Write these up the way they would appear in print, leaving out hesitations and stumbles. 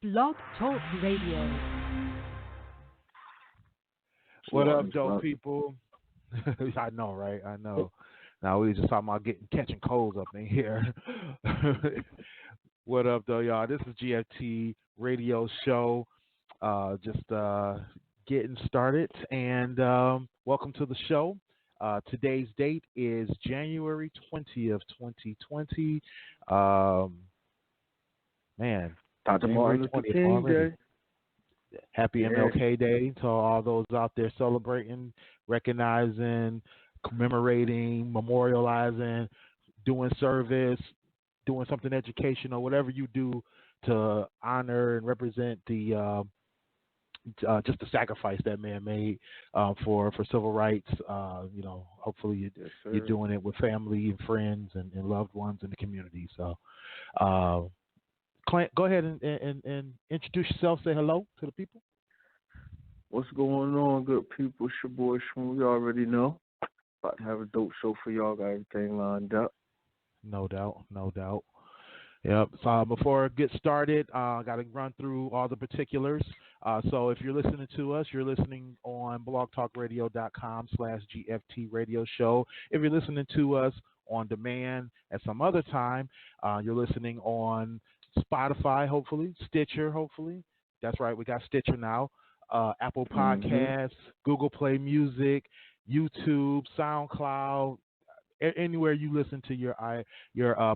Blog Talk Radio. What up, Slaughter, dope slaughter. people? I know, right? I know. Now we just talking about catching colds up in here. What up, though, y'all? This is GFT Radio Show. Just getting started, and welcome to the show. Today's date is January 20th, 2020. Um, man, Dr. January Martin Luther 20th King already. Day. Happy Yeah. MLK Day to all those out there celebrating, recognizing, commemorating, memorializing, doing service, doing something educational, whatever you do to honor and represent the just the sacrifice that man made for civil rights. Hopefully Yes, you're sir. doing it with family and friends and loved ones in the community. So, uh, Clint, go ahead and introduce yourself. Say hello to the people. What's going on, good people? It's your boy Shmoon. You already know. About to have a dope show for y'all. Got everything lined up. No doubt, no doubt. Yep. So before I get started, I got to run through all the particulars. So if you're listening to us, you're listening on blogtalkradio.com/GFT radio show. If you're listening to us on demand at some other time, you're listening on Spotify, hopefully, Stitcher, hopefully. That's right, we got Stitcher now. Apple Podcasts, Google Play Music, YouTube, SoundCloud, anywhere you listen to your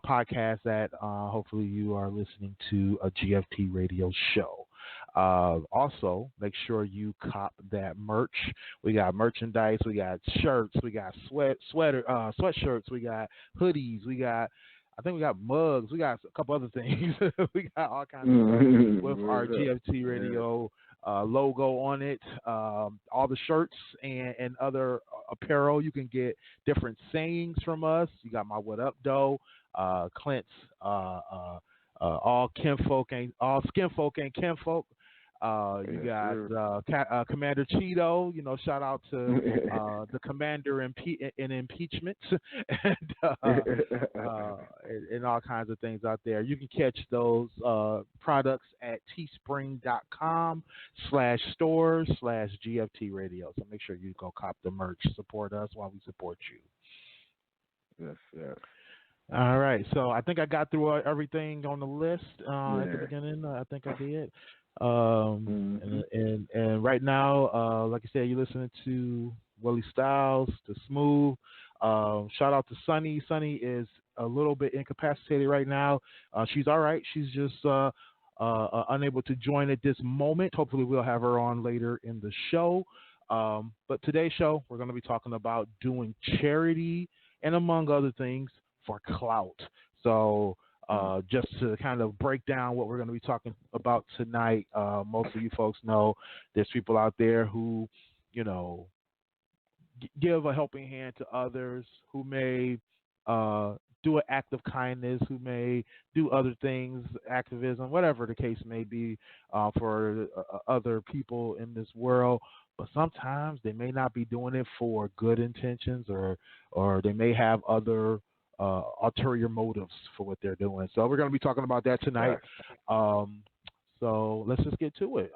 podcast at. Hopefully you are listening to a GFT radio show. Also, make sure you cop that merch. We got merchandise. We got shirts. We got sweatshirts. We got hoodies. I think we got mugs. We got a couple other things. We got all kinds of stuff with our GFT radio logo on it. All the shirts and other apparel. You can get different sayings from us. You got my what up, doe. Clint's all skin folk ain't kinfolk. You got Commander Cheeto. Shout out to the commander in impeachment and all kinds of things out there. You can catch those products at teespring.com/stores/GFT radio. So make sure you go cop the merch. Support us while we support you. Yes, yes. All right, so I think I got through everything on the list at the beginning. I think I did. And right now, like I said, you're listening to Willie Styles, to Smooth. Shout out to Sunny. Sunny is a little bit incapacitated right now. She's all right. She's just unable to join at this moment. Hopefully, we'll have her on later in the show. But today's show, we're going to be talking about doing charity and, among other things, for clout. So just to kind of break down what we're going to be talking about tonight, most of you folks know there's people out there who, give a helping hand to others, who may do an act of kindness, who may do other things, activism, whatever the case may be, for other people in this world. But sometimes they may not be doing it for good intentions, or they may have other ulterior motives for what they're doing. So we're going to be talking about that tonight. So let's just get to it.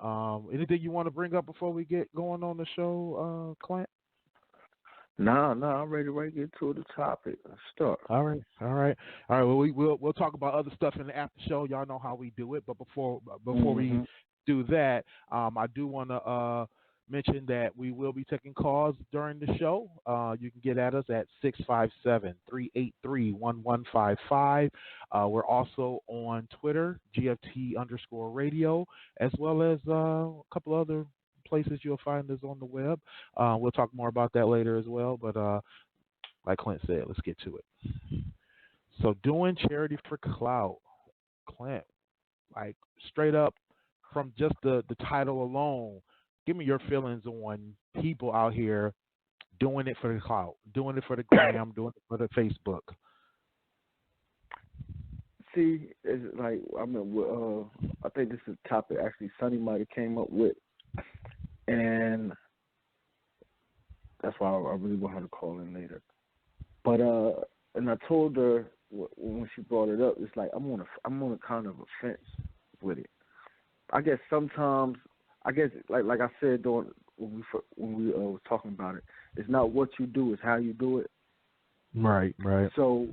Anything you want to bring up before we get going on the show, Clint? Nah, I'm ready to get to the topic. Let's start. All right. Well, we'll talk about other stuff in the after show. Y'all know how we do it. But before we do that, I do want to mention that we will be taking calls during the show. You can get at us at 657-383-1155. We're also on Twitter, GFT_radio, as well as a couple other places you'll find us on the web. We'll talk more about that later as well. But like Clint said, let's get to it. So doing charity for clout, Clint, like straight up from just the title alone, give me your feelings on people out here doing it for the clout, doing it for the gram, doing it for the Facebook. See, it's like I think this is a topic actually Sonny might have came up with, and that's why I really want her to call in later. But and I told her when she brought it up, it's like I'm on a kind of a fence with it. I guess sometimes, like I said when we was talking about it, it's not what you do, it's how you do it. Right. So,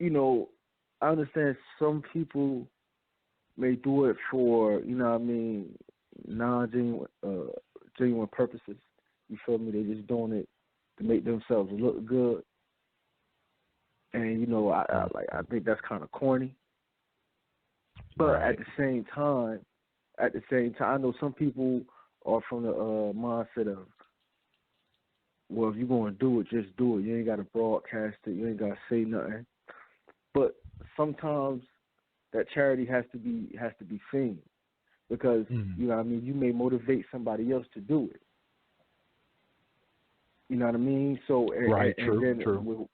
I understand some people may do it for, genuine purposes. You feel me? They're just doing it to make themselves look good. And I think that's kind of corny. But at the same time, I know some people are from the mindset of, well, if you're going to do it, just do it. You ain't got to broadcast it. You ain't got to say nothing. But sometimes that charity has to be seen, because you know what I mean. You may motivate somebody else to do it. You know what I mean? So true.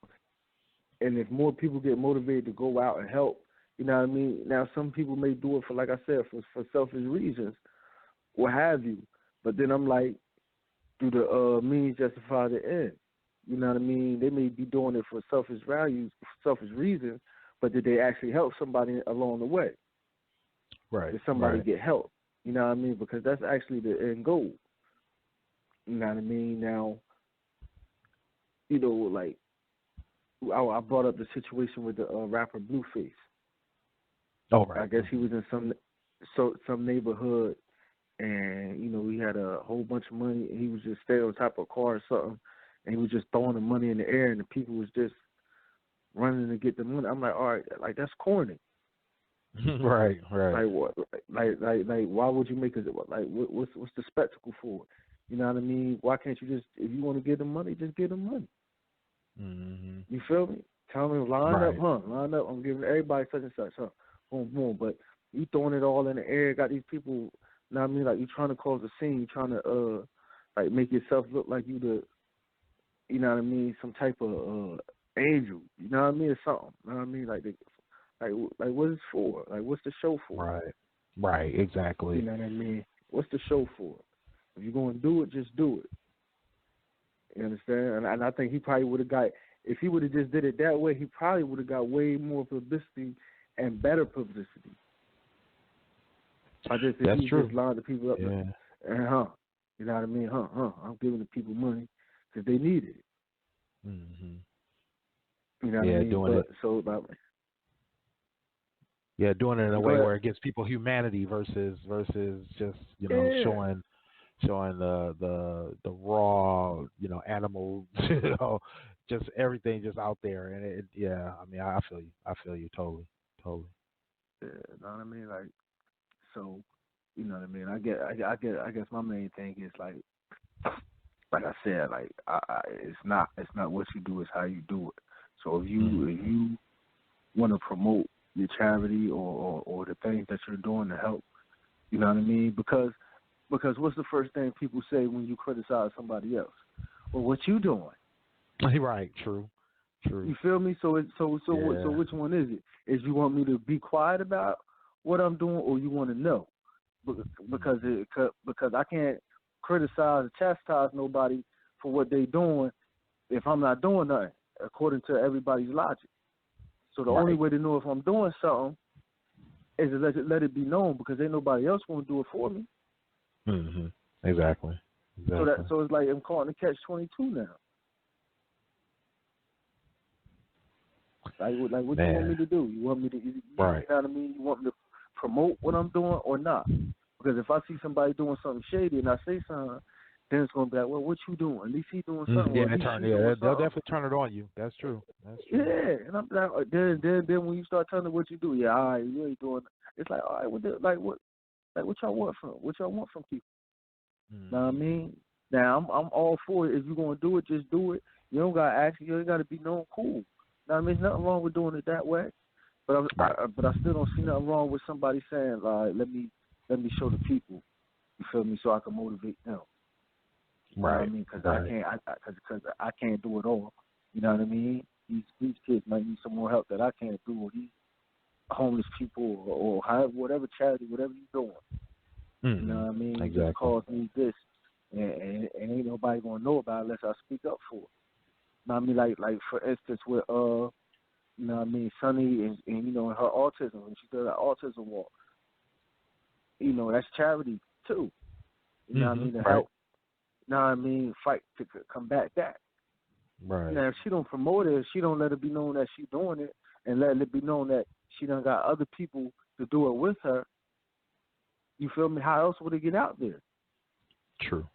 And if more people get motivated to go out and help, you know what I mean? Now, some people may do it for, like I said, for selfish reasons, what have you. But then I'm like, do the means justify the end? You know what I mean? They may be doing it for selfish reasons, but did they actually help somebody along the way? Right. Did somebody get help? You know what I mean? Because that's actually the end goal. You know what I mean? Now, like, I brought up the situation with the rapper Blueface. Oh, right. I guess he was in some neighborhood, and he had a whole bunch of money, and he was just staying on top of a car or something, and he was just throwing the money in the air, and the people was just running to get the money. I'm like, all right, like, that's corny. Right. Like what? Like why would you make it? Like what's the spectacle for? You know what I mean? Why can't you just, if you want to give them money, just give them money? Mm-hmm. You feel me? Tell me, line up. I'm giving everybody such and such, huh? Boom, boom. But you throwing it all in the air, got these people, you know what I mean? Like, you trying to cause a scene, you trying to, like, make yourself look like you the, you know what I mean, some type of angel, you know what I mean, or something, you know what I mean? Like what is it for? Like, what's the show for? Right, exactly. You know what I mean? What's the show for? If you're going to do it, just do it. You understand? And I think he probably would have got, if he would have just did it that way, he probably would have got way more publicity and better publicity. If he just lined the people up, and you know what I mean? I'm giving the people money because they need it. Mm-hmm. You know what I mean? Doing it in a way where it gives people humanity versus just showing the raw animal, just everything just out there. And I feel you totally. Yeah, you know what I mean? Like, so, you know what I mean? I guess my main thing is like I said, like, it's not what you do, it's how you do it. So if you want to promote your charity or the things that you're doing to help, you know what I mean? Because what's the first thing people say when you criticize somebody else? Well, what you doing? Right. True. You feel me? So which one is it? Is you want me to be quiet about what I'm doing, or you want to know? Because I can't criticize or chastise nobody for what they doing if I'm not doing nothing, according to everybody's logic. So the only way to know if I'm doing something is to let it be known, because ain't nobody else going to do it for me. Mm-hmm. Exactly. So it's like I'm caught in a catch-22 now. Like what you want me to do? You want me to, you know what I mean? You want me to promote what I'm doing or not? Because if I see somebody doing something shady and I say something, then it's going to be like, well, what you doing? At least he doing something. They'll definitely turn it on you. That's true. Yeah, and I'm like, then when you start telling them what you do, all right, you ain't doing. It's like, all right, what y'all want from people? Know what I mean? Now I'm all for it. If you're gonna do it, just do it. You don't gotta ask. You ain't gotta be known cool. Now, I mean, there's nothing wrong with doing it that way. But I still don't see nothing wrong with somebody saying, like, let me show the people. You feel me? So I can motivate them. You know what I mean? Because I can't do it all. You know what I mean? These kids might need some more help that I can't do. Or these homeless people, or however, whatever charity, whatever you're doing. You know what I mean? Exactly. Just cause me this, and ain't nobody gonna know about it unless I speak up for it. You know what I mean? Like for instance, with you know what I mean, Sunny and her autism, when she did that autism walk. that's charity too. You know what I mean? To Right. help. You know what I mean? Fight to combat that. Right. Now, if she don't promote it, she don't let it be known that she's doing it, and let it be known that she done got other people to do it with her. You feel me? How else would it get out there? True.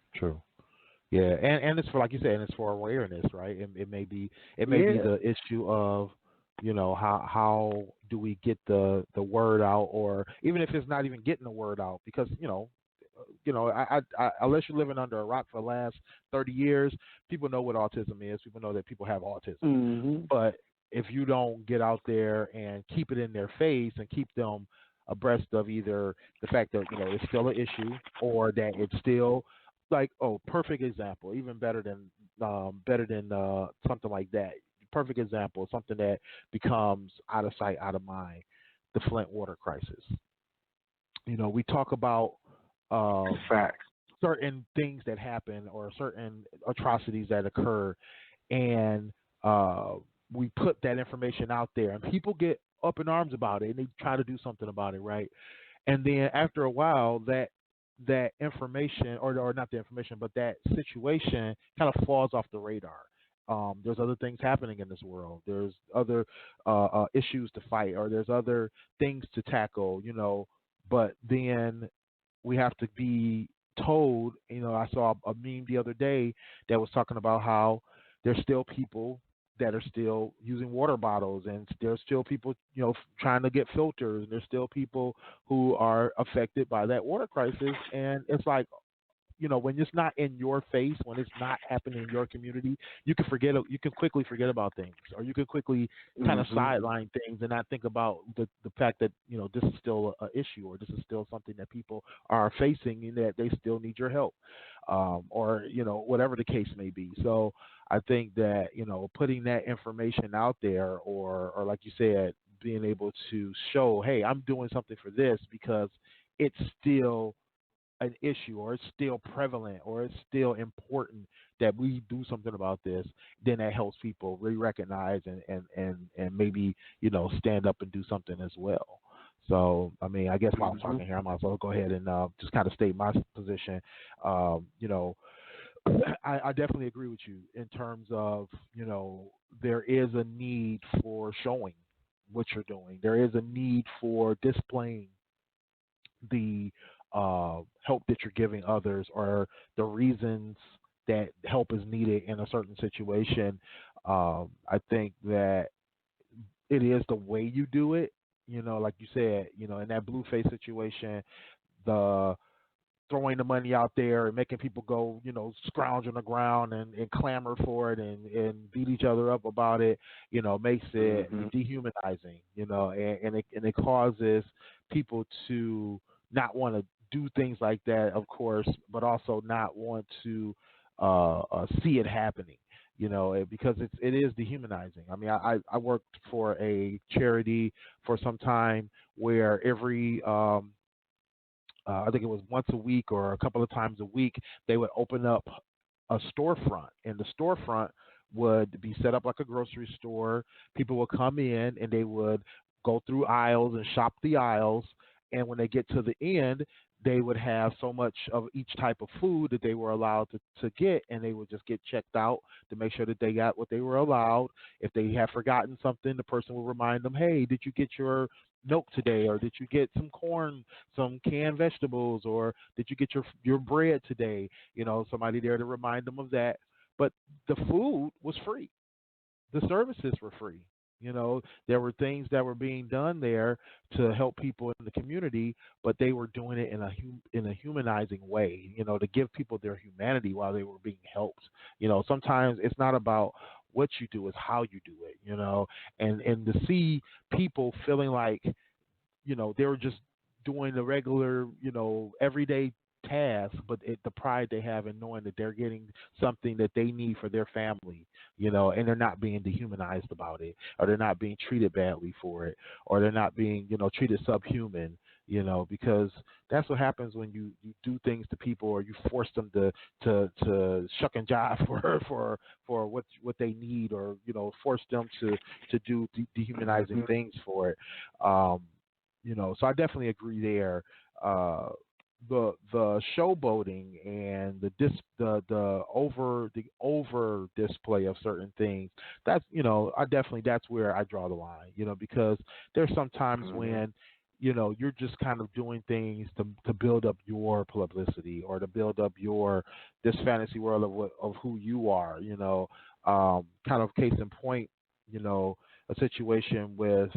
Yeah, and it's for, like you said, and it's for awareness, right? It may be the issue of, how do we get the word out, or even if it's not even getting the word out, because I unless you're living under a rock for the last 30 years, people know what autism is. People know that people have autism, Mm-hmm. but if you don't get out there and keep it in their face and keep them abreast of either the fact that it's still an issue, or that it's still perfect example, even better than something like that. Perfect example, something that becomes out of sight, out of mind. The Flint water crisis. We talk about Facts. certain things that happen or certain atrocities that occur, and we put that information out there, and people get up in arms about it, and they try to do something about it, right? And then after a while, that information, or not the information, but that situation kind of falls off the radar. There's other things happening in this world. There's other issues to fight, or there's other things to tackle, but then we have to be told. I saw a meme the other day that was talking about how there's still people that are still using water bottles, and there's still people, trying to get filters, and there's still people who are affected by that water crisis. And it's like, when it's not in your face, when it's not happening in your community, you can quickly forget about things, or you can quickly kind of sideline things and not think about the fact that, this is still an issue, or this is still something that people are facing, and that they still need your help, or, whatever the case may be. So I think that, putting that information out there, or like you said, being able to show, hey, I'm doing something for this because it's still an issue, or it's still prevalent, or it's still important that we do something about this, then that helps people really recognize and maybe, stand up and do something as well. So, I mean, I guess while I'm talking here, I might as well go ahead and just kind of state my position. I definitely agree with you in terms of, there is a need for showing what you're doing. There is a need for displaying the help that you're giving others, or the reasons that help is needed in a certain situation. I think that it is the way you do it. Like you said, in that Blueface situation, the throwing the money out there and making people go, scrounge on the ground and clamor for it, and beat each other up about it, makes it dehumanizing, and it causes people to not want to do things like that, of course, but also not want to see it happening, because it is dehumanizing. I mean, I worked for a charity for some time where every I think it was once a week or a couple of times a week, they would open up a storefront, and the storefront would be set up like a grocery store. People would come in and they would go through aisles and shop the aisles. And when they get to the end, they would have so much of each type of food that they were allowed to get, and they would just get checked out to make sure that they got what they were allowed. If they have forgotten something, the person will remind them, hey, did you get your milk today, or did you get some corn, some canned vegetables, or did you get your bread today? Somebody there to remind them of that. But the food was free. The services were free. There were things that were being done there to help people in the community, but they were doing it in a humanizing way, to give people their humanity while they were being helped. Sometimes it's not about what you do, it's how you do it, and to see people feeling like, they were just doing the regular, everyday task, but the pride they have in knowing that they're getting something that they need for their family, and they're not being dehumanized about it, or they're not being treated badly for it, or they're not being, treated subhuman, because that's what happens when you do things to people, or you force them to shuck and jive for what they need, or, force them to do dehumanizing things for it. So I definitely agree there. uh, the showboating and the over display of certain things. That's I definitely that's where I draw the line. Because there's sometimes when you're just kind of doing things to build up your publicity or to build up this fantasy world of who you are. Kind of case in point. A situation with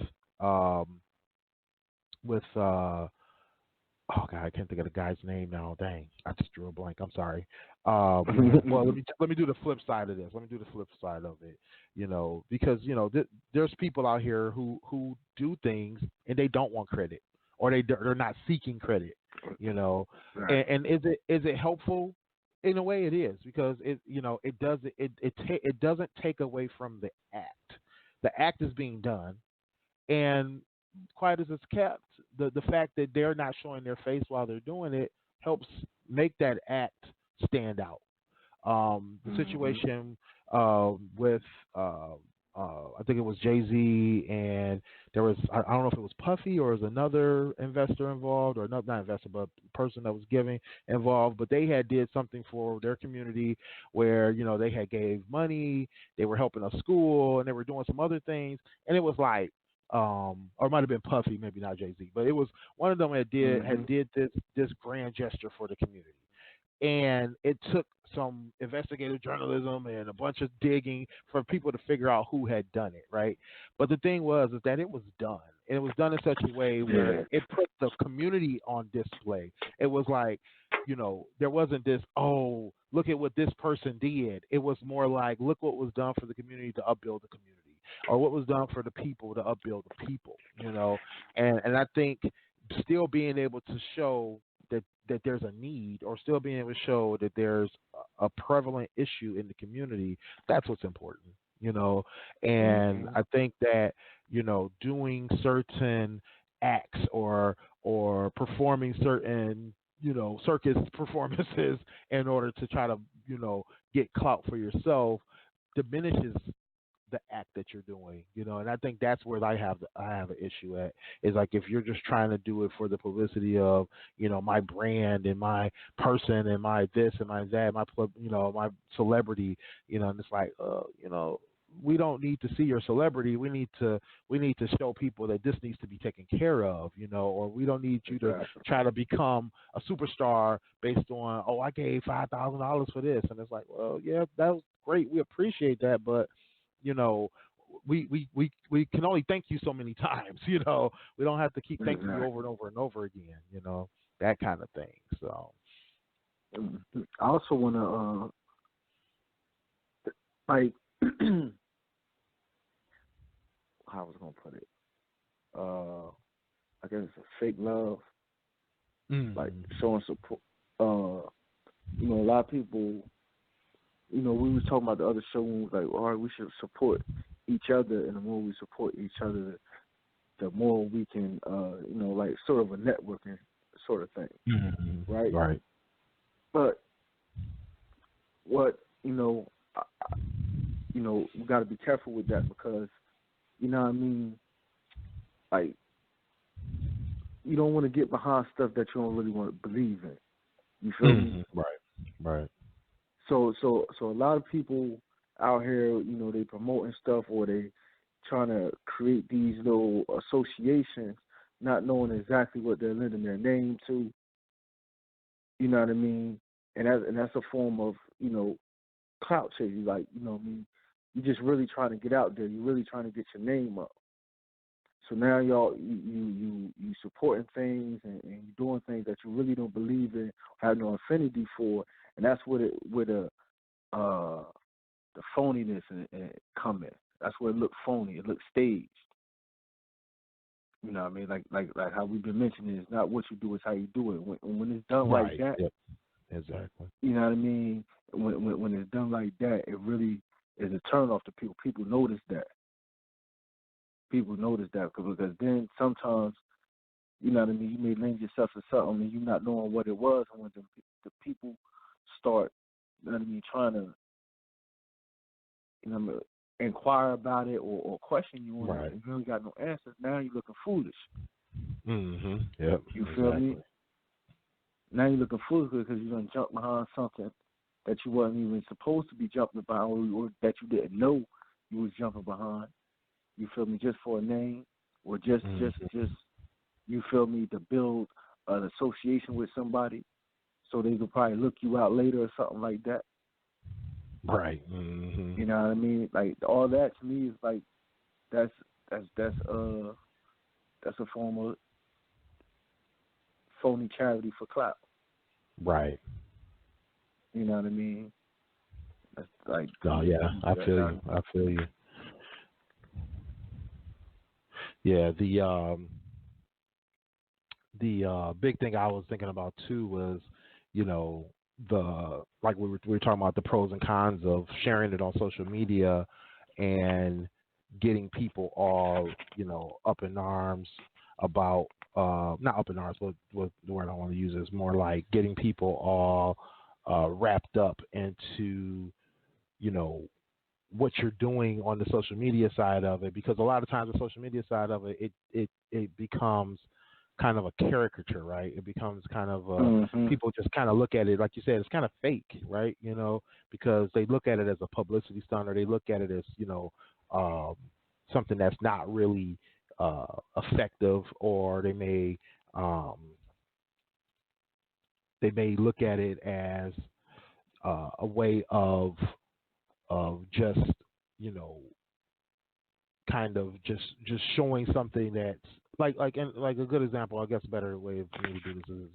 oh God, I can't think of the guy's name now. Dang, I just drew a blank. I'm sorry. Well, let me do the flip side of this. Let me do the flip side of it. Because there's people out here who do things and they don't want credit, or they're not seeking credit. Right. And is it helpful? In a way, it is, because it doesn't take away from the act. The act is being done, and quiet as it's kept, the fact that they're not showing their face while they're doing it helps make that act stand out. The situation with I think it was Jay-Z, and there was I don't know if it was Puffy or was another investor involved, or not investor, but person that was giving involved. But they had did something for their community where they had gave money, they were helping a school, and they were doing some other things, and it was like. Or it might have been Puffy, maybe not Jay-Z, but it was one of them that had did this grand gesture for the community. And it took some investigative journalism and a bunch of digging for people to figure out who had done it, right? But the thing is that it was done. And it was done in such a way where it put the community on display. It was like, there wasn't this, oh, look at what this person did. It was more like, look what was done for the community to upbuild the community, or what was done for the people to upbuild the people, And I think still being able to show that there's a need, or still being able to show that there's a prevalent issue in the community, that's what's important, And I think that, doing certain acts or performing certain, circus performances in order to try to, get clout for yourself diminishes the act that you're doing, and I think that's where I have an issue at, is like, if you're just trying to do it for the publicity of, my brand and my person and my this and my that, my my celebrity, and it's like, we don't need to see your celebrity. We need to show people that this needs to be taken care of, or we don't need you to try to become a superstar based on, oh, I gave $5,000 for this, and it's like, well, yeah, that was great, we appreciate that, but we can only thank you so many times. We don't have to keep thanking you over and over and over again. That kind of thing. So I also want to like how I was gonna put it. I guess it's a fake love, like showing support. A lot of people. We was talking about the other show, and we was like, all right, we should support each other, and the more we support each other, the more we can, like sort of a networking sort of thing, right? Right. But what, we got to be careful with that, because, what I mean, like, you don't want to get behind stuff that you don't really want to believe in. You feel me? Right. So a lot of people out here, they promoting stuff, or they trying to create these little associations, not knowing exactly what they're lending their name to. You know what I mean? And that's a form of, clout chasing. Like, what I mean? You're just really trying to get out there. You're really trying to get your name up. So now y'all, you supporting things and you're doing things that you really don't believe in, have no affinity for, and that's where the phoniness and come in. That's where it looks phony. It looks staged. You know what I mean? Like how we've been mentioning, it's not what you do, it's how you do it. When it's done like that, yep. Exactly. You know what I mean? When it's done like that, it really is a turn off to people. People notice that. Because then sometimes, you know what I mean, you may lend yourself to something and you not knowing what it was, and when the people start, you know what I mean, trying to, inquire about it or question you and you really got no answers, now you're looking foolish. Mm-hmm. Yep. You feel me? Now you're looking foolish because you done jumped behind something that you wasn't even supposed to be jumping behind, or that you didn't know you was jumping behind. You feel me? Just for a name, or just you feel me, to build an association with somebody, so they could probably look you out later or something like that. Right. Mm-hmm. You know what I mean? Like all that to me is like that's a form of phony charity for clout. Right. You know what I mean? That's like, oh yeah, I feel you. Yeah, the big thing I was thinking about too was, like we were talking about the pros and cons of sharing it on social media and getting people all, up in arms about not up in arms, but what the word I want to use is more like getting people all wrapped up into, what you're doing on the social media side of it, because a lot of times the social media side of it, it becomes kind of a caricature, right? It becomes kind of people just kind of look at it, like you said, it's kind of fake, right? Because they look at it as a publicity stunt, or they look at it as, something that's not really effective, or they may look at it as a way of just, kind of just showing something that's like a good example. I guess a better way for me to do this is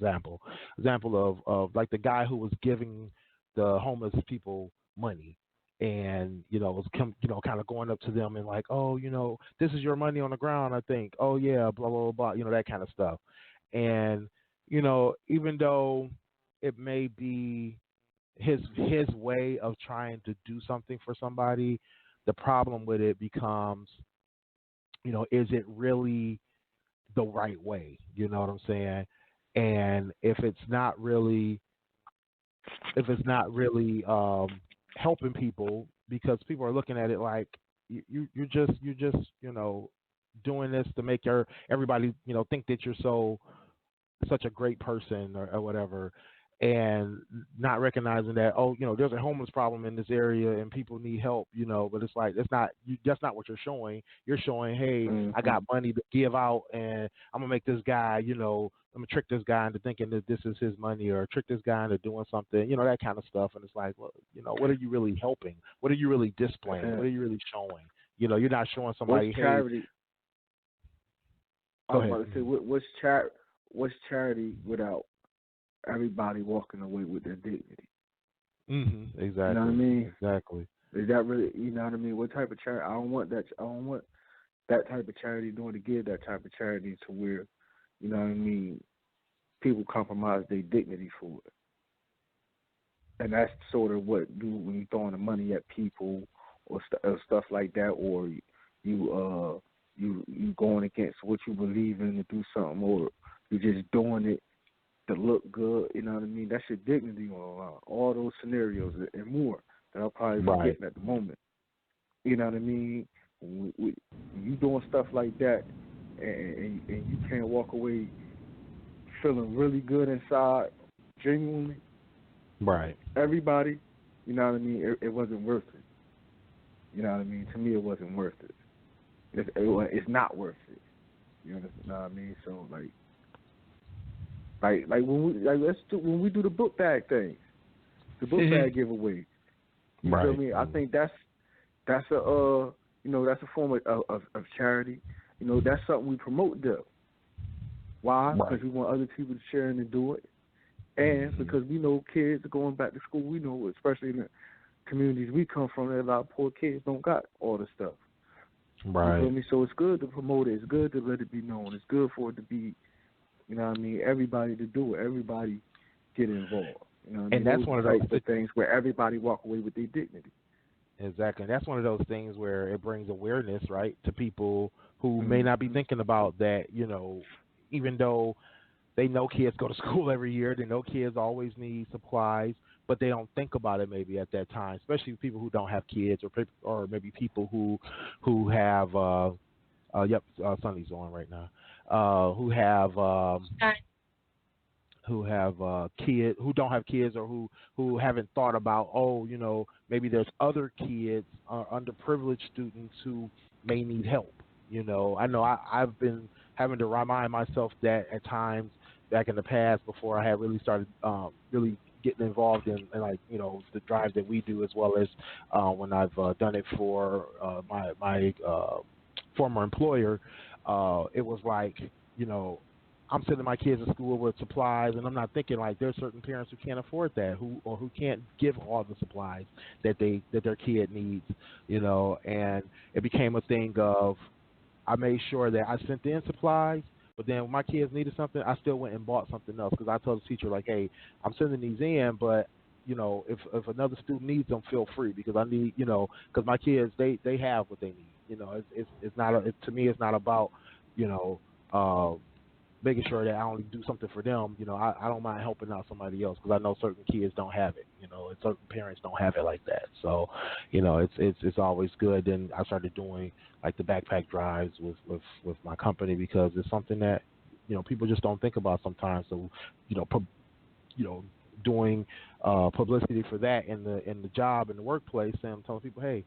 example of like the guy who was giving the homeless people money, and was kind of going up to them and like, oh, this is your money on the ground, I think. Oh yeah, blah blah blah, that kind of stuff. And even though it may be his way of trying to do something for somebody, the problem with it becomes, is it really the right way? You know what I'm saying? And if it's not really helping people, because people are looking at it like you're just doing this to make everybody think that you're such a great person, or whatever, and not recognizing that, there's a homeless problem in this area and people need help, but it's like, that's not what you're showing. You're showing, hey, I got money to give out, and I'm gonna make this guy, I'm gonna trick this guy into thinking that this is his money, or trick this guy into doing something, that kind of stuff. And it's like, well, what are you really helping? What are you really displaying? What are you really showing? You're not showing somebody, what's charity? Hey, I was about to say, what's charity without everybody walking away with their dignity? Mm-hmm. Exactly. You know what I mean? Exactly. Is that really? You know what I mean? What type of charity? I don't want that type of charity doing to give that type of charity to where, you know what I mean, people compromise their dignity for it. And that's sort of what do when you throwing the money at people or stuff like that, or you going against what you believe in to do something, or you just doing it to look good. You know what I mean? That's your dignity on the line. All those scenarios and more that I'll probably forgetting at the moment. You know what I mean? When you doing stuff like that, and you can't walk away feeling really good inside, genuinely. Right. Everybody, you know what I mean? It wasn't worth it. You know what I mean? To me, it wasn't worth it. It's not worth it. You know what I mean? So like when we do the book bag thing, the book bag giveaway. You feel me? I think that's a that's a form of charity. That's something we promote though. Why? Because we want other people to share and to do it. And because we know kids are going back to school, we know, especially in the communities we come from, that a lot of poor kids don't got all the stuff. Right. You feel me? So it's good to promote it. It's good to let it be known. It's good for it to be, you know what I mean, everybody to do it. Everybody get involved. You know what I mean? And that's one of those things where everybody walk away with their dignity. Exactly. And that's one of those things where it brings awareness, right, to people who may not be thinking about that, even though they know kids go to school every year, they know kids always need supplies, but they don't think about it maybe at that time, especially people who don't have kids, or maybe people who have Sonny's on right now, who have who have kids, who don't have kids, or who haven't thought about, maybe there's other kids, underprivileged students who may need help. I know I've been having to remind myself that at times back in the past before I had really started really getting involved in like the drive that we do, as well as when I've done it for my former employer. It was like I'm sending my kids to school with supplies, and I'm not thinking like there's certain parents who can't afford that, who can't give all the supplies that their kid needs, and it became a thing of I made sure that I sent in supplies, but then when my kids needed something, I still went and bought something else because I told the teacher like, hey, I'm sending these in, but if another student needs them, feel free because I need because my kids they have what they need. It's not to me it's not about making sure that I only do something for them. I don't mind helping out somebody else because I know certain kids don't have it, and certain parents don't have it like that. So, it's always good. And I started doing like the backpack drives with my company because it's something that, people just don't think about sometimes. So, doing publicity for that in the job, in the workplace, and I'm telling people, hey,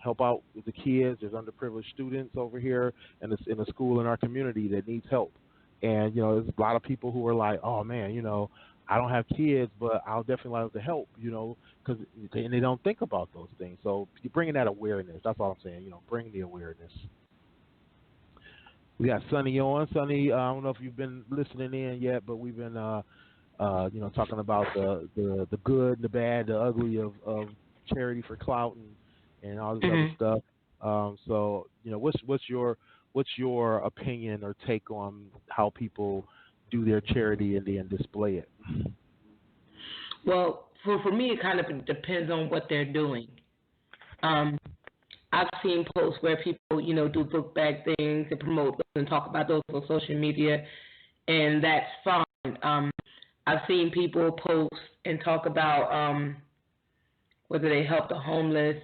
help out with the kids. There's underprivileged students over here in the school in our community that needs help. And, there's a lot of people who are like, oh, man, I don't have kids, but I'll definitely like to help, because they don't think about those things. So you're bringing that awareness. That's all I'm saying, bring the awareness. We got Sonny on. Sonny, I don't know if you've been listening in yet, but we've been, talking about the good, the bad, the ugly of charity for Clout and all this other stuff. So, what's your opinion or take on how people do their charity and then display it? Well, for me, it kind of depends on what they're doing. I've seen posts where people, do book bag things and promote those and talk about those on social media, and that's fine. I've seen people post and talk about whether they help the homeless,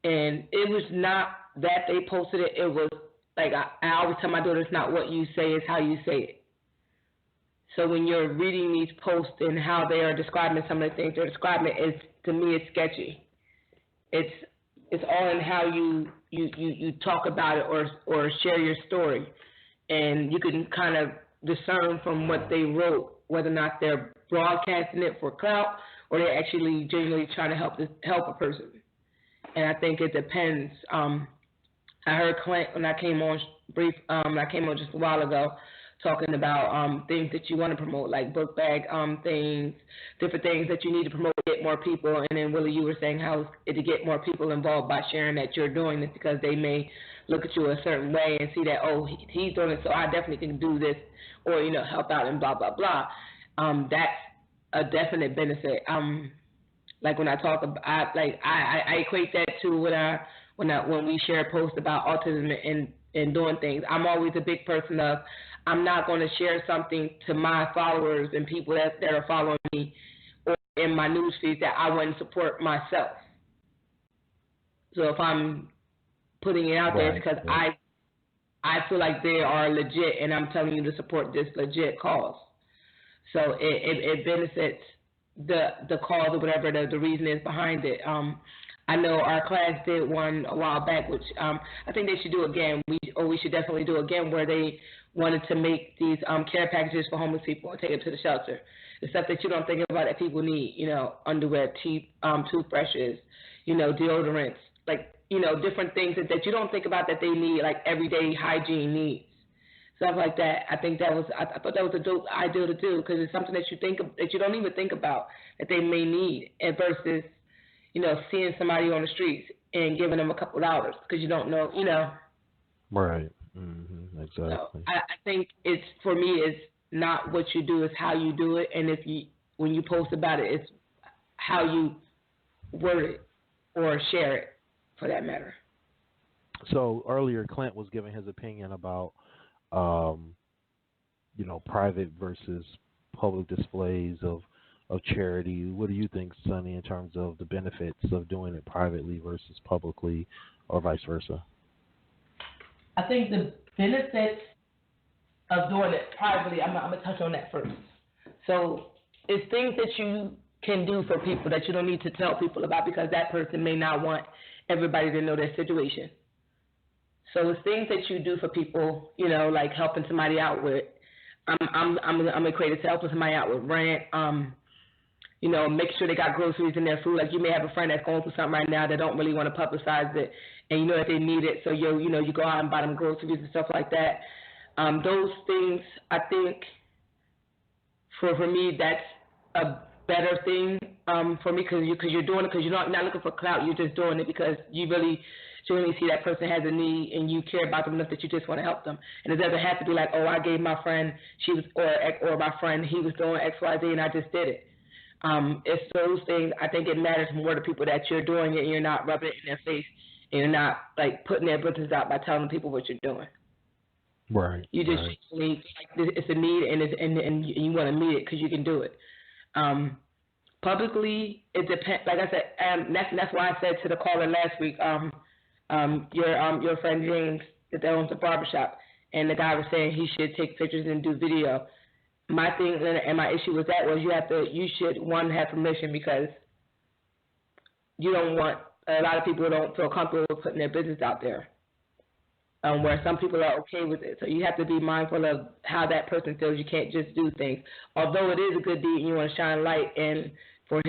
and it was not that they posted it. It was like I always tell my daughter, it's not what you say, it's how you say it. So when you're reading these posts and how they are describing some of the things they're describing, to me it's sketchy. It's all in how you talk about it or share your story, and you can kind of discern from what they wrote whether or not they're broadcasting it for clout or they're actually genuinely trying to help a person. And I think it depends. I heard Clint when I came on just a while ago, talking about things that you want to promote, like book bag things, different things that you need to promote to get more people. And then Willie, you were saying how to get more people involved by sharing that you're doing this because they may look at you a certain way and see that, oh, he's doing it, so I definitely can do this, or help out and blah blah blah. That's a definite benefit. Like when I talk about, I equate that to when we share posts about autism and doing things. I'm always a big person of, I'm not going to share something to my followers and people that are following me or in my news feed that I wouldn't support myself. So if I'm putting it out there, it's because I feel like they are legit and I'm telling you to support this legit cause. So it benefits the cause or whatever the reason is behind it. I know our class did one a while back, which I think they should do again. We should definitely do again, where they wanted to make these care packages for homeless people and take it to the shelter. The stuff that you don't think about that people need, underwear, toothbrushes, deodorants, like, different things that you don't think about that they need, like everyday hygiene needs. Stuff like that. I think I thought that was a dope idea to do because it's something that you don't even think about that they may need, and versus seeing somebody on the streets and giving them a couple dollars because you don't know, Right. Mm-hmm. Exactly. So I think for me, it's not what you do, it's how you do it, and when you post about it, it's how you word it or share it, for that matter. So earlier, Clint was giving his opinion about, private versus public displays of charity. What do you think, Sonny, in terms of the benefits of doing it privately versus publicly, or vice versa? I think the benefits of doing it privately, I'm going to touch on that first. So it's things that you can do for people that you don't need to tell people about because that person may not want everybody to know their situation. So it's things that you do for people, you know, like helping somebody out with. I'm equated to helping somebody out with rent. You know, make sure they got groceries in their food. Like you may have a friend that's going through something right now that don't really want to publicize it, and you know that they need it. So you go out and buy them groceries and stuff like that. Those things, I think, for me, that's a better thing for me because you're doing it because you're not looking for clout. You're just doing it because you really genuinely see that person has a need and you care about them enough that you just want to help them. And it doesn't have to be like, oh, I gave my friend or my friend he was doing X, Y, Z, and I just did it. It's those things. I think it matters more to people that you're doing it and you're not rubbing it in their face and you're not like putting their business out by telling people what you're doing. Right. You just need, like, it's a need and you want to meet it because you can do it. Publicly, it depends. Like I said, that's why I said to the caller last week, your friend James that owns the barbershop, and the guy was saying he should take pictures and do video. My thing and my issue with that was you should have permission because you don't want a lot of people don't feel comfortable putting their business out there. Where some people are okay with it. So you have to be mindful of how that person feels. You can't just do things. Although it is a good deed and you want to shine light, and for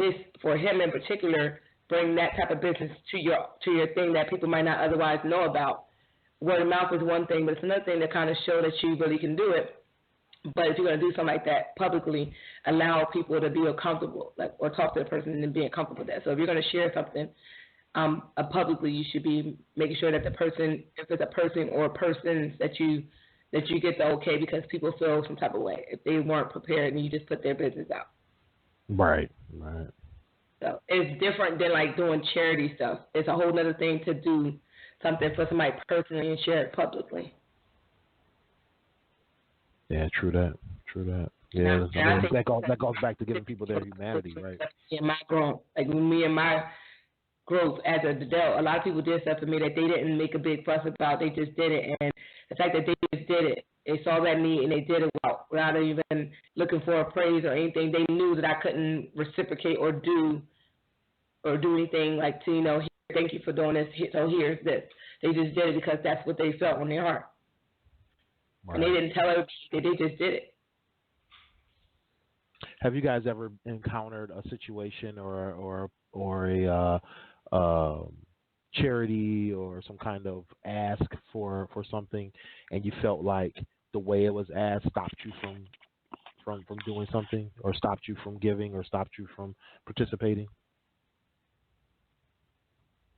him in particular, bring that type of business to your thing that people might not otherwise know about. Word of mouth is one thing, but it's another thing to kind of show that you really can do it. But if you're going to do something like that publicly, allow people to be comfortable, like, or talk to the person and being comfortable with that. So if you're going to share something, publicly, you should be making sure that the person, if it's a person or persons that you get the okay, because people feel some type of way if they weren't prepared and you just put their business out. Right. So it's different than like doing charity stuff. It's a whole other thing to do something for somebody personally and share it publicly. Yeah, true that. Yeah, that goes back to giving people their humanity, right? In my growth, like me and my growth as an adult, a lot of people did stuff for me that they didn't make a big fuss about. They just did it, and the fact that they just did it, they saw that need and they did it without even looking for a praise or anything. They knew that I couldn't reciprocate or do anything like to, here, thank you for doing this. So here's this. They just did it because that's what they felt in their heart. Right. And they didn't tell everybody, they just did it. Have you guys ever encountered a situation or a charity or some kind of ask for something, and you felt like the way it was asked stopped you from doing something, or stopped you from giving, or stopped you from participating?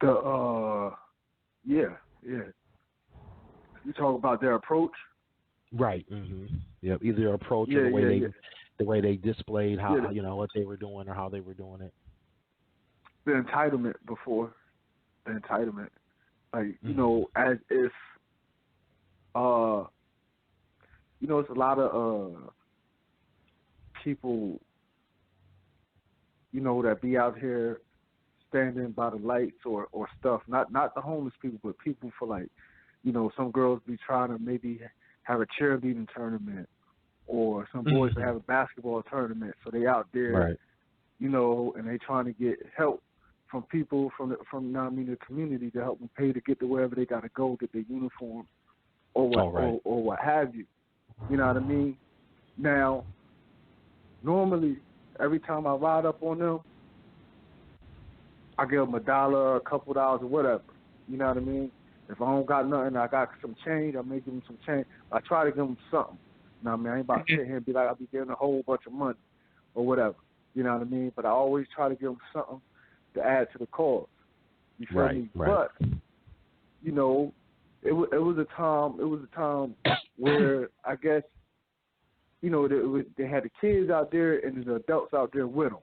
Yeah. You talk about their approach, right? Mm-hmm. Yep. Either their approach or the way they displayed how what they were doing or how they were doing it. The entitlement before. The entitlement. Like, as if, it's a lot of people, that be out here standing by the lights or stuff. Not the homeless people, but people for like, some girls be trying to maybe have a cheerleading tournament, or some boys that have a basketball tournament. So they out there, right. And they trying to get help from people from the community to help them pay to get to wherever they got to go, get their uniform or what have you. You know what I mean? Now, normally, every time I ride up on them, I give them $1, a couple dollars, or whatever. You know what I mean? If I don't got nothing, I got some change, I may give them some change. I try to give them something. You know what I mean? I ain't about to sit here and be like, I'll be giving a whole bunch of money or whatever. You know what I mean? But I always try to give them something to add to the cause. You feel me? Right. But, it was a time where I guess, they had the kids out there and the adults out there with them.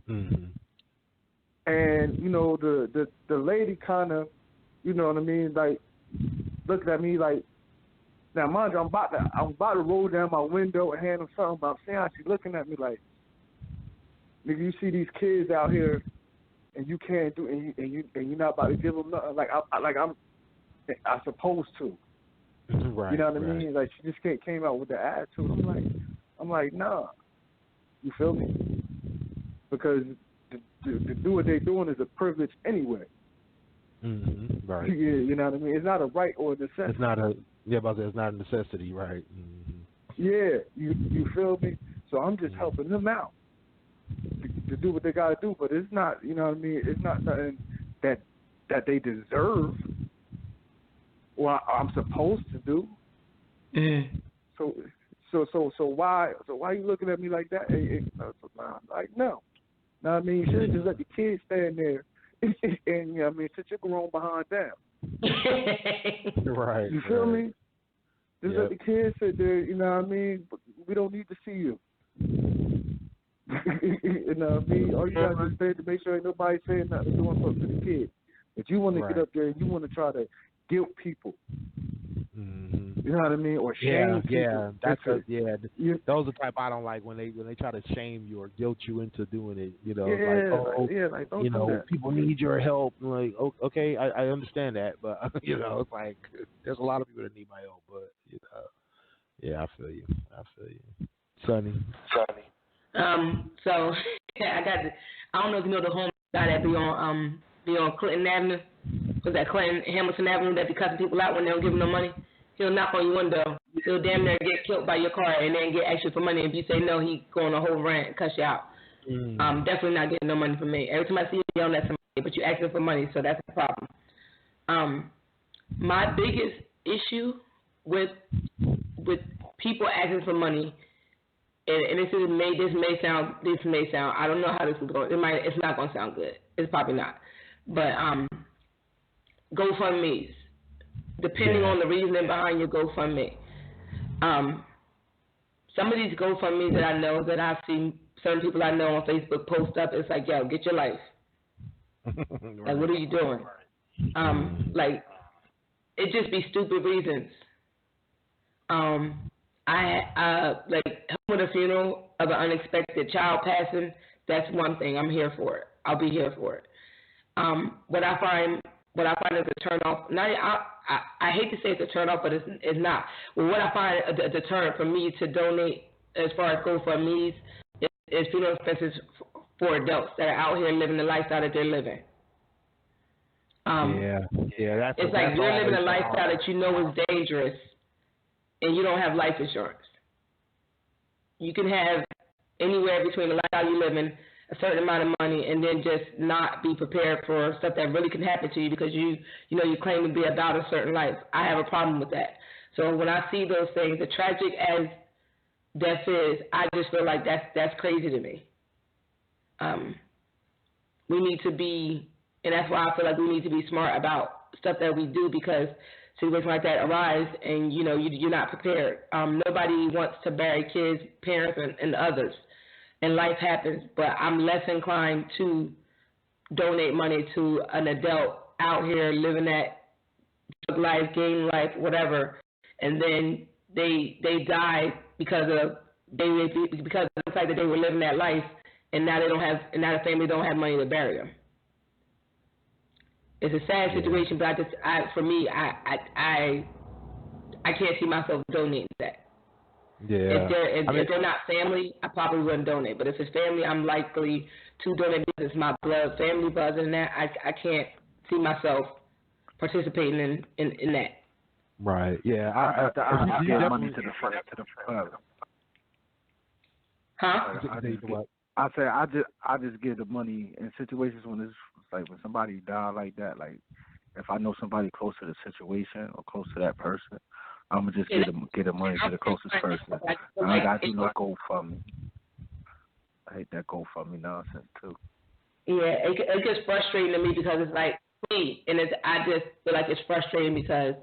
Mm-hmm. And, the lady kind of, you know what I mean, like, looked at me like, now mind you, I'm about to roll down my window and hand them something, but I'm seeing how she's looking at me like, nigga, you see these kids out here and you can't do, and you're not about to give them nothing, like I'm supposed to. Right. You know what I mean? Like, she just came out with the attitude. I'm like, nah. You feel me? Because to do what they're doing is a privilege anyway. Mm-hmm. Right. You know what I mean? It's not a right or a necessity. It's not a it's not a necessity, right? Mm-hmm. Yeah, you feel me? So I'm just helping them out to do what they gotta do, but it's not, you know what I mean? It's not nothing that they deserve or I'm supposed to do. Mm. So why you looking at me like that? Like no. Know what I mean? You should have just let the kids stand there and you know what I mean, sit your grown behind them. Right. You feel me? Just Yep. let the kids sit there, you know what I mean? But we don't need to see you. You know what I mean? All you got to do is to make sure ain't nobody saying nothing, doing something to the kids. But you want to get up there and you want to try to guilt people. Mm-hmm. You know what I mean? Or shame people. Yeah, that's those are the type I don't like when they try to shame you or guilt you into doing it. You know, like don't you do know, that. people need your help. Like, okay, I understand that, but you know, it's like there's a lot of people that need my help, but you know, yeah, I feel you, Sonny. So I don't know if you know the homeless guy that be on Clinton Avenue. Was that Clinton Hamilton Avenue that be cutting people out when they don't give them no money? He'll knock on your window. He'll damn near get killed by your car and then get asked you for money. If you say no, he go on a whole rant and cuss you out. Definitely not getting no money from me. Every time I see you yelling at somebody, but you asking for money, so that's a problem. My biggest issue with people asking for money, and this may sound I don't know how this is going. It's not going to sound good. It's probably not. But GoFundMe's, depending on the reasoning behind your GoFundMe. Some of these GoFundMe's that I know that I've seen certain people I know on Facebook post up, it's like, yo, get your life. Like, what are you doing? Like, it just be stupid reasons. I with a funeral of an unexpected child passing, that's one thing. I'm here for it. I'll be here for it. What I find is a turn off. Now, I hate to say it's a turn off, but it's not. Well, what I find a deterrent for me to donate as far as GoFundMe's is funeral expenses for adults that are out here living the lifestyle that they're living. It's like you're living a lifestyle that you know is dangerous, and you don't have life insurance. You can have anywhere between the lifestyle you live in, a certain amount of money, and then just not be prepared for stuff that really can happen to you because you claim to be about a certain life. I have a problem with that. So when I see those things, as tragic as death is, I just feel like that's crazy to me. We need to be, and that's why I feel like we need to be smart about stuff that we do, because situations like that arise and you're not prepared. Nobody wants to bury kids, parents, and others. And life happens, but I'm less inclined to donate money to an adult out here living that drug life, gang life, whatever, and then they die because of the fact that they were living that life, and now the family don't have money to bury them. It's a sad situation, but I can't see myself donating that. Yeah. If they're not family, I probably wouldn't donate. But if it's family, I'm likely to donate because it's my blood family. But other than that, I can't see myself participating in that. Right. Yeah. I give money to the front. Huh? I say I just give the money in situations when it's like when somebody die like that. Like if I know somebody close to the situation or close to that person, I'm gonna just get the money to the closest person. I got to do no GoFundMe. I hate that GoFundMe nonsense too. Yeah, it gets frustrating to me because it's like me, and I just feel like it's frustrating because,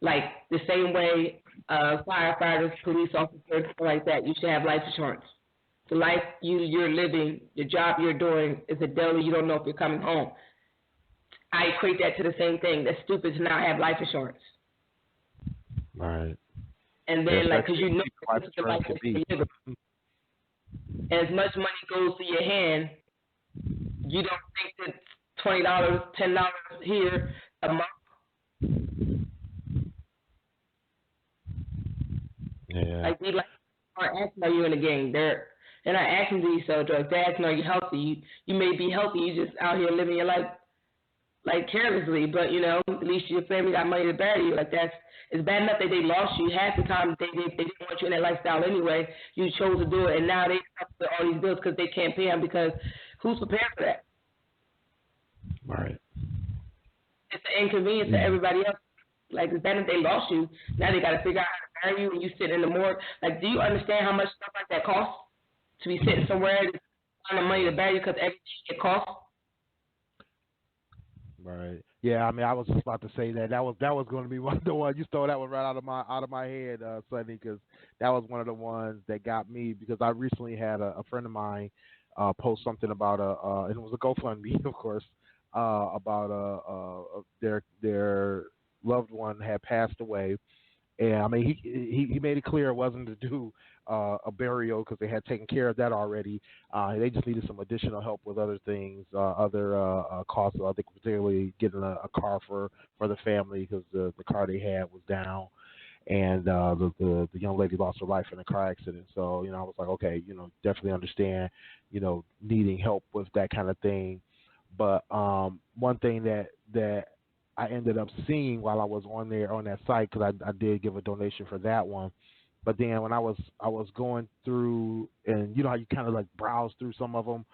like the same way firefighters, police officers, stuff like that, you should have life insurance. The life you're living, the job you're doing is a daily. You don't know if you're coming home. I equate that to the same thing. That's stupid to not have life insurance. Right. And then, because you know this is the life that you're living. And as much money goes through your hand, you don't think that $20, $10 here a month. Yeah. Like they aren't asking, are you in the gang? They're They're not asking, do you sell drugs? They're asking, are you healthy? You may be healthy. You just out here living your life like carelessly, but you know, at least your family got money to bury you. Like it's bad enough that they lost you. Half the time they didn't want you in that lifestyle anyway. You chose to do it, and now they have to pay all these bills because they can't pay them. Because who's prepared for that? Right. It's an inconvenience to everybody else. Like it's bad if they lost you. Now they got to figure out how to bury you, and you sit in the morgue. Like, do you understand how much stuff like that costs to be sitting somewhere to find the money to bury you because everything it costs? Right. Yeah. I mean, I was just about to say that was going to be the one you stole that one right out of my head, Sonny, because that was one of the ones that got me because I recently had a friend of mine post something about and it was a GoFundMe, of course, about their loved one had passed away, and I mean he made it clear it wasn't to do a burial because they had taken care of that already. They just needed some additional help with other things, other costs. I think particularly getting a car for the family because the car they had was down, and the young lady lost her life in a car accident. So I was like, okay, definitely understand, needing help with that kind of thing. But one thing that I ended up seeing while I was on that site, because I did give a donation for that one. But then when I was going through, and how you kind of like browse through some of them,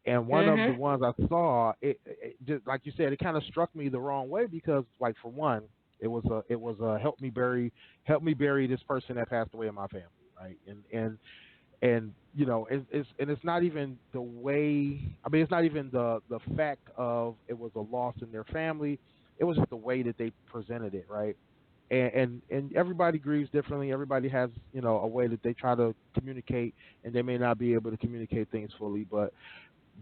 and one of the ones I saw, it just like you said, it kind of struck me the wrong way because, like, for one, it was a help me bury this person that passed away in my family, right? And it's not even the way. I mean, it's not even the fact of it was a loss in their family. It was just the way that they presented it, right? And everybody grieves differently. Everybody has, a way that they try to communicate, and they may not be able to communicate things fully. But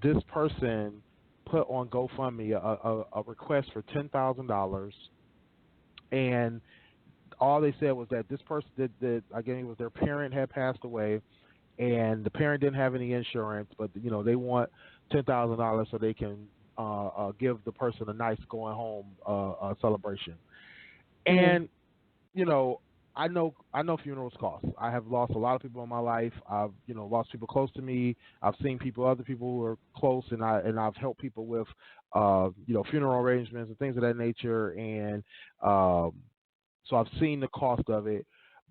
this person put on GoFundMe a request for $10,000, and all they said was that this person that again, it was their parent had passed away, and the parent didn't have any insurance, but they want $10,000 so they can give the person a nice going home celebration. And I know funerals cost. I have lost a lot of people in my life. I've lost people close to me. I've seen other people who are close, and I've helped people with funeral arrangements and things of that nature. And so I've seen the cost of it.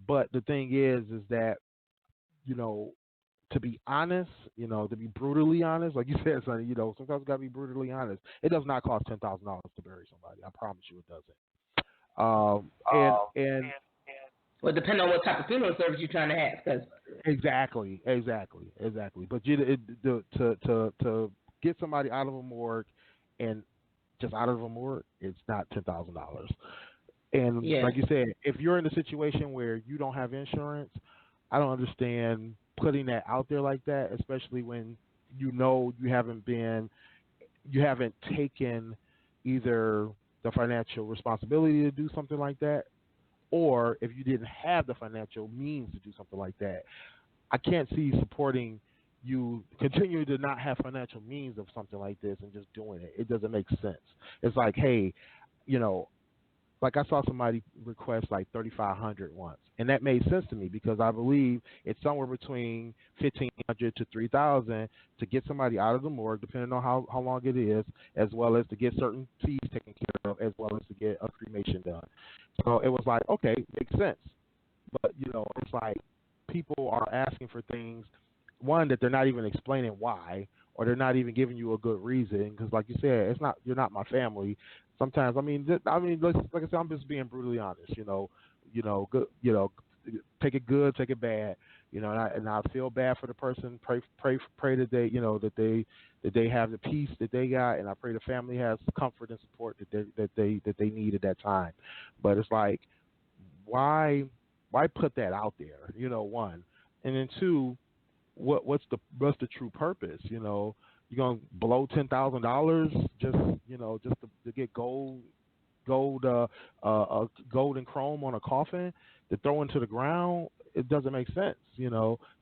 But the thing is that to be honest, to be brutally honest, like you said, Sonny, sometimes you gotta be brutally honest. It does not cost $10,000 to bury somebody. I promise you, it doesn't. Well, depending on what type of funeral service you're trying to have, cause exactly. But to get somebody out of a morgue and just out of a morgue, it's not $10,000. And like you said, if you're in a situation where you don't have insurance, I don't understand putting that out there like that, especially when you haven't taken either the financial responsibility to do something like that, or if you didn't have the financial means to do something like that. I can't see supporting you continue to not have financial means of something like this and just doing it. It doesn't make sense. It's like, hey, like I saw somebody request like $3,500 once, and that made sense to me because I believe it's somewhere between $1,500 to $3,000 to get somebody out of the morgue, depending on how long it is, as well as to get certain fees taken care of, as well as to get a cremation done. So it was like, okay, makes sense. But it's like people are asking for things, one, that they're not even explaining why, or they're not even giving you a good reason. Because, like you said, you're not my family. Sometimes, like I said, I'm just being brutally honest. Good. Take it good, take it bad. And I feel bad for the person. Pray that they have the peace that they got, and I pray the family has comfort and support that they need at that time. But it's like, why put that out there? One, and then two, what's the true purpose? You're gonna blow $10,000 just to get gold and chrome on a coffin to throw into the ground. It doesn't make sense.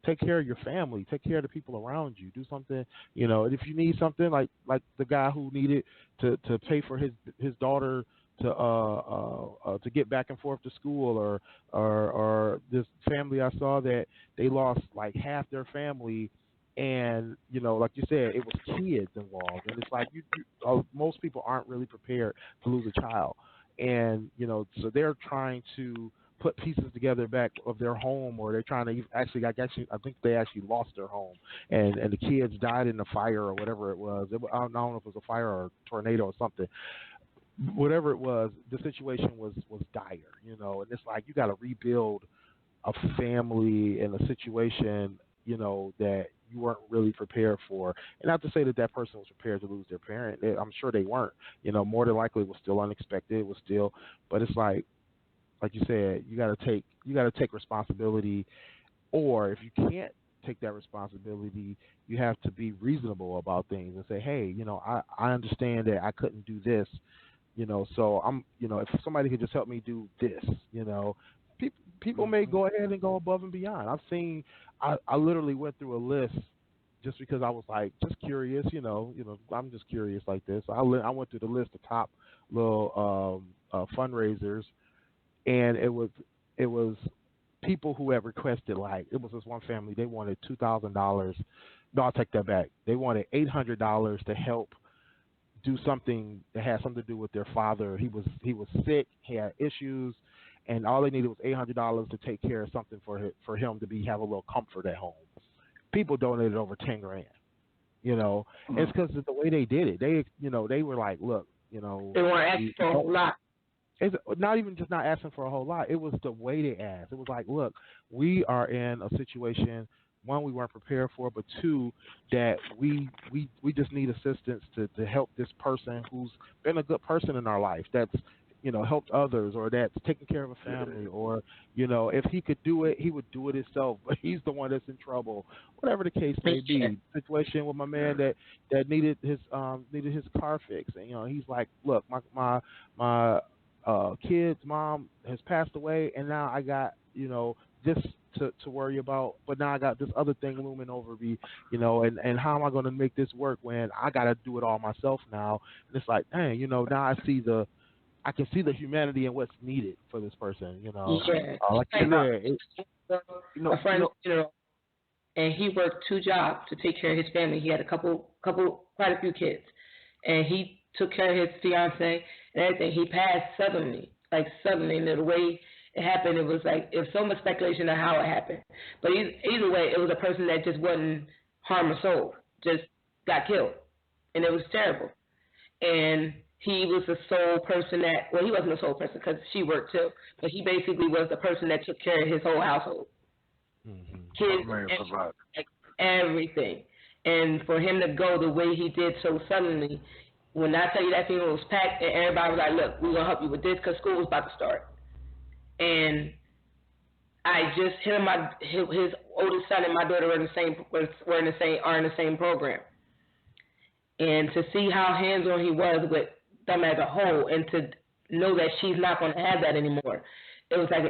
Take care of your family, take care of the people around you. Do something. And if you need something like the guy who needed to pay for his daughter to get back and forth to school, or this family I saw that they lost like half their family And like you said, it was kids involved, and it's like most people aren't really prepared to lose a child, and so they're trying to put pieces together back of their home, or they're trying to actually, I think they actually lost their home, and the kids died in the fire or whatever it was. I don't know if it was a fire or a tornado or something. Whatever it was, the situation was dire, and it's like you got to rebuild a family in a situation, that you weren't really prepared for. And not to say that person was prepared to lose their parent. I'm sure they weren't. More than likely it was still unexpected. It was still, but it's like you said, you got to take responsibility. Or if you can't take that responsibility, you have to be reasonable about things and say, hey, I understand that I couldn't do this. So if somebody could just help me do this, people may go ahead and go above and beyond. I've seen, I literally went through a list just because I was like, just curious, I'm just curious like this. I went through the list of top little fundraisers, and it was people who had requested, like, it was this one family, they wanted $2,000. No, I'll take that back. They wanted $800 to help do something that had something to do with their father. He was sick, he had issues, and all they needed was $800 to take care of something for him to have a little comfort at home. People donated over $10,000. Mm-hmm. It's because of the way they did it. They were like, look, they weren't asking for a whole lot. It's not even just not asking for a whole lot. It was the way they asked. It was like, look, we are in a situation, one, we weren't prepared for, but two, that we just need assistance to help this person who's been a good person in our life, that's helped others, or that's taking care of a family, or if he could do it, he would do it himself, but he's the one that's in trouble, whatever the case may be. Situation with my man that needed his car fixed, and he's like, look, my kid's mom has passed away, and now I got this to worry about, but now I got this other thing looming over me, and how am I going to make this work when I got to do it all myself now? And it's like, dang, now I can see the humanity and what's needed for this person, Yeah. Like you said, a friend, and he worked 2 jobs to take care of his family. He had quite a few kids, and he took care of his fiance and everything. He passed suddenly. And the way it happened, it was like, it was so much speculation on how it happened. But either way, it was a person that just wasn't harm or soul, just got killed, and it was terrible. And he was the sole person he wasn't the sole person because she worked too, but he basically was the person that took care of his whole household. Mm-hmm. Kids, everything. And for him to go the way he did so suddenly, when I tell you that funeral was packed, and everybody was like, look, we're going to help you with this because school was about to start. And his oldest son and my daughter are in the same program. And to see how hands-on he was with them as a whole, and to know that she's not going to have that anymore, it was like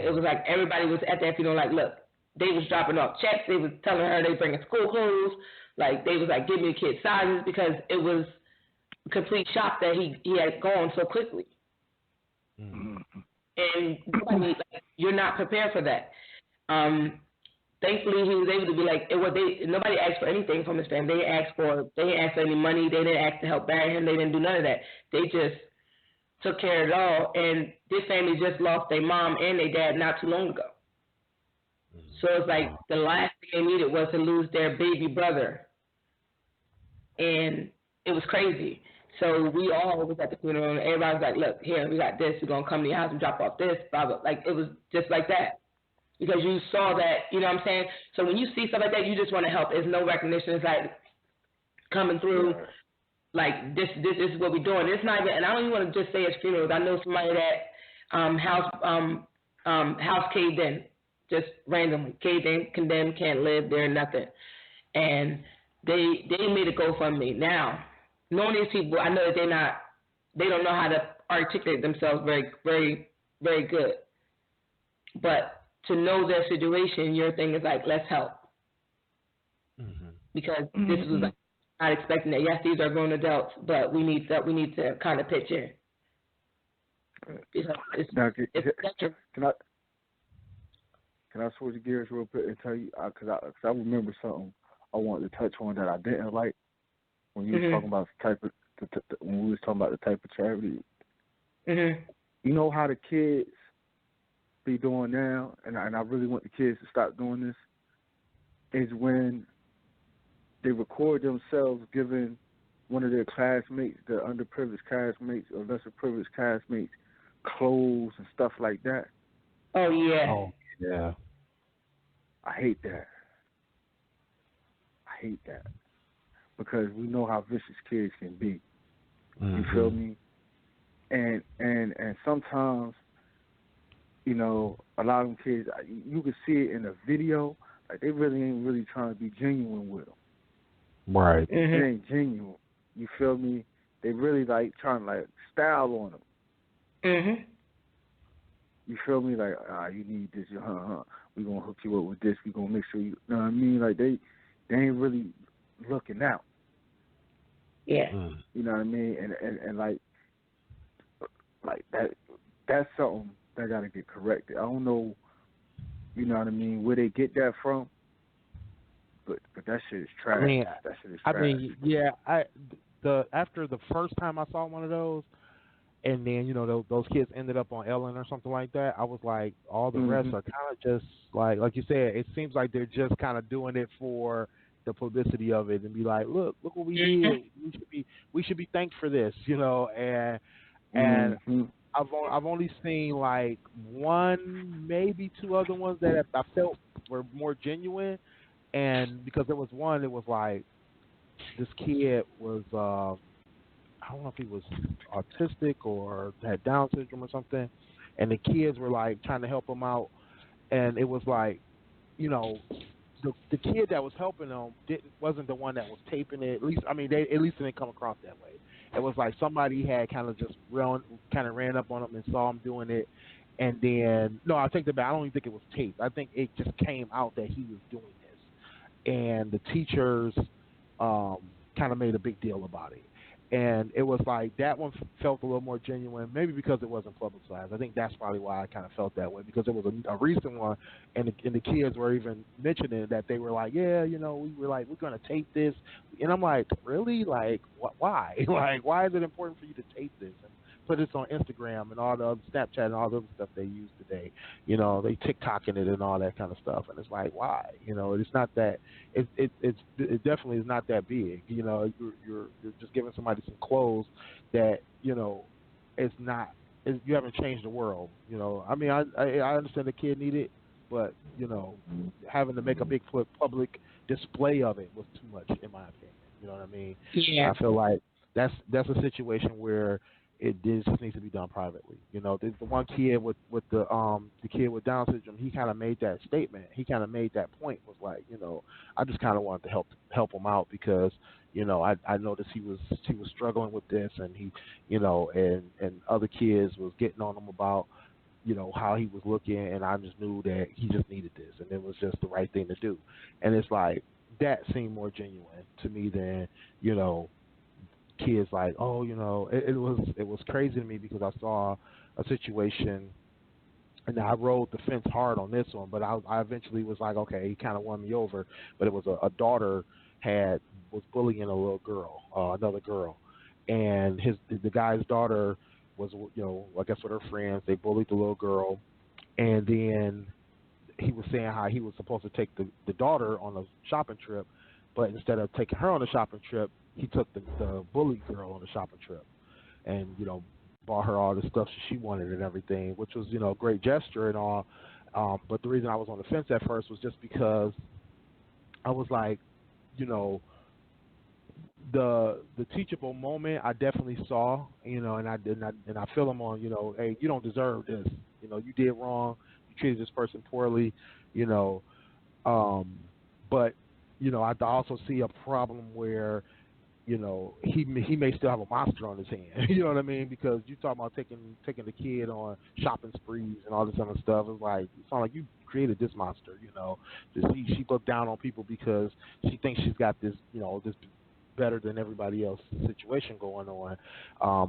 everybody was at that funeral. Like, look, they was dropping off checks. They was telling her they bringing school clothes. Like, they was like, give me the kids' sizes, because it was a complete shock that he had gone so quickly. Mm-hmm. And you're not prepared for that. Thankfully, he was able to be like, nobody asked for anything from his family. They didn't ask for any money. They didn't ask to help bury him. They didn't do none of that. They just took care of it all. And this family just lost their mom and their dad not too long ago. So it's like the last thing they needed was to lose their baby brother. And it was crazy. So we all was at the funeral, and everybody was like, look, here, we got this. We're going to come to your house and drop off this, blah, blah. Like, it was just like that. Because you saw that, you know what I'm saying? So when you see stuff like that, you just want to help. There's no recognition. It's like coming through, like, this is what we're doing. It's not even, and I don't even want to just say it's funerals. I know somebody that house caved in, just randomly. Caved in, condemned, can't live there, nothing. And they made a GoFundMe. Now, knowing these people, I know that they don't know how to articulate themselves very, very, very good. But to know their situation, your thing is like, let's help. Mm-hmm. Because this was like, not expecting that. Yes, these are grown adults, but we need to kind of pitch in. Can I switch gears real quick and tell you, because I remember something I wanted to touch on that I didn't like when you was talking about the type of when we was talking about the type of charity. You know how the kids be doing now, and I really want the kids to stop doing this, is when they record themselves giving one of their classmates, their underprivileged classmates or lesser privileged classmates, clothes and stuff like that. Oh, yeah. Oh, yeah. I hate that. Because we know how vicious kids can be. You feel me? And sometimes, you know, a lot of them kids, you can see it in a video, like they really ain't really trying to be genuine with them. Right. It ain't genuine. You feel me? They really like trying to like style on them. You feel me? Like, you need this, we gonna hook you up with this. We gonna make sure you know what I mean? Like they ain't really looking out. Yeah. You know what I mean? And like that's something that gotta get corrected. I don't know, you know what I mean, where they get that from. But that shit is trash. That shit is trash. I mean, yeah. After the first time I saw one of those, and then, you know, those kids ended up on Ellen or something like that, I was like, all the rest are kind of just like you said, it seems like they're just kind of doing it for the publicity of it and be like, look what we did. We should be thanked for this, you know. And I've only seen like one, maybe two other ones that I felt were more genuine. And because there was one, it was like this kid was, I don't know if he was autistic or had Down syndrome or something, and the kids were like trying to help him out, and it was like, you know, the kid that was helping them wasn't the one that was taping it. At least it didn't come across that way. It was like somebody had kind of just ran up on him and saw him doing it, and then I take that back. I don't even think it was taped. I think it just came out that he was doing this, and the teachers kind of made a big deal about it. And it was like that one felt a little more genuine, maybe because it wasn't publicized. I think that's probably why I kind of felt that way, because it was a recent one, and the kids were even mentioning that they were like, yeah, you know, we were like, we're going to tape this. And I'm like, really? Like, why? Like, why is it important for you to tape this and put this on Instagram and all the other Snapchat and all the other stuff they use today? You know, they TikToking it and all that kind of stuff. And it's like, why? You know, it's not that. It definitely is not that big. You know, you're just giving somebody some clothes that, you know, it's not. You haven't changed the world. You know, I mean, I understand the kid needed it, but you know, having to make a big public display of it was too much, in my opinion. You know what I mean? Yeah. I feel like that's a situation where it just needs to be done privately. You know, the one kid with the kid with Down syndrome, he kind of made that statement. He kind of made that point, was like, you know, I just kind of wanted to help him out because, you know, I noticed he was struggling with this, and he, you know, and other kids was getting on him about, you know, how he was looking, and I just knew that he just needed this, and it was just the right thing to do. And it's like that seemed more genuine to me than, you know, kids like, oh, you know, it was crazy to me because I saw a situation, and I rode the fence hard on this one, but I eventually was like, okay, he kind of won me over. But it was a daughter was bullying a little girl, another girl, and the guy's daughter was, you know, I guess with her friends, they bullied the little girl, and then he was saying how he was supposed to take the daughter on a shopping trip, but instead of taking her on a shopping trip, he took the bullied girl on a shopping trip, and, you know, bought her all the stuff she wanted and everything, which was, you know, a great gesture and all. But the reason I was on the fence at first was just because I was like, you know, the teachable moment I definitely saw, you know, and I feel him on, you know, hey, you don't deserve this, you know, you did wrong, you treated this person poorly, you know, but, you know, I also see a problem where, you know, he may still have a monster on his hand. You know what I mean? Because you talking about taking the kid on shopping sprees and all this other stuff. It's like, it sounds like you created this monster. You know, she looked down on people because she thinks she's got this, you know, this better than everybody else situation going on.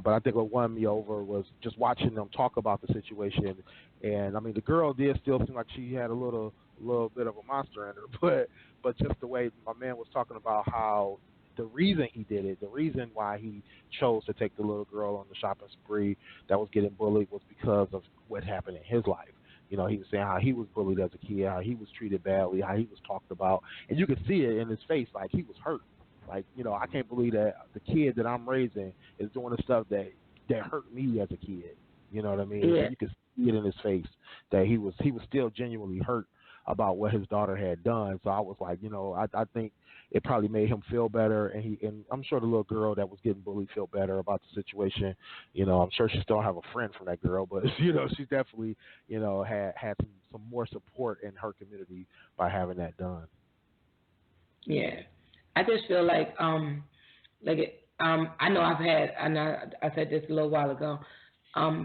But I think what won me over was just watching them talk about the situation. And I mean, the girl did still seem like she had a little little bit of a monster in her, but just the way my man was talking about how the reason he did it, the reason why he chose to take the little girl on the shopping spree that was getting bullied was because of what happened in his life. You know, he was saying how he was bullied as a kid, how he was treated badly, how he was talked about, and you could see it in his face, like he was hurt. Like, you know, I can't believe that the kid that I'm raising is doing the stuff that hurt me as a kid. You know what I mean? Yeah. And you could see it in his face that he was still genuinely hurt about what his daughter had done. So I was like, you know, I think it probably made him feel better, and I'm sure the little girl that was getting bullied felt better about the situation. You know, I'm sure she still don't have a friend from that girl, but you know, she definitely, you know, had some more support in her community by having that done. Yeah, I just feel like I know I said this a little while ago.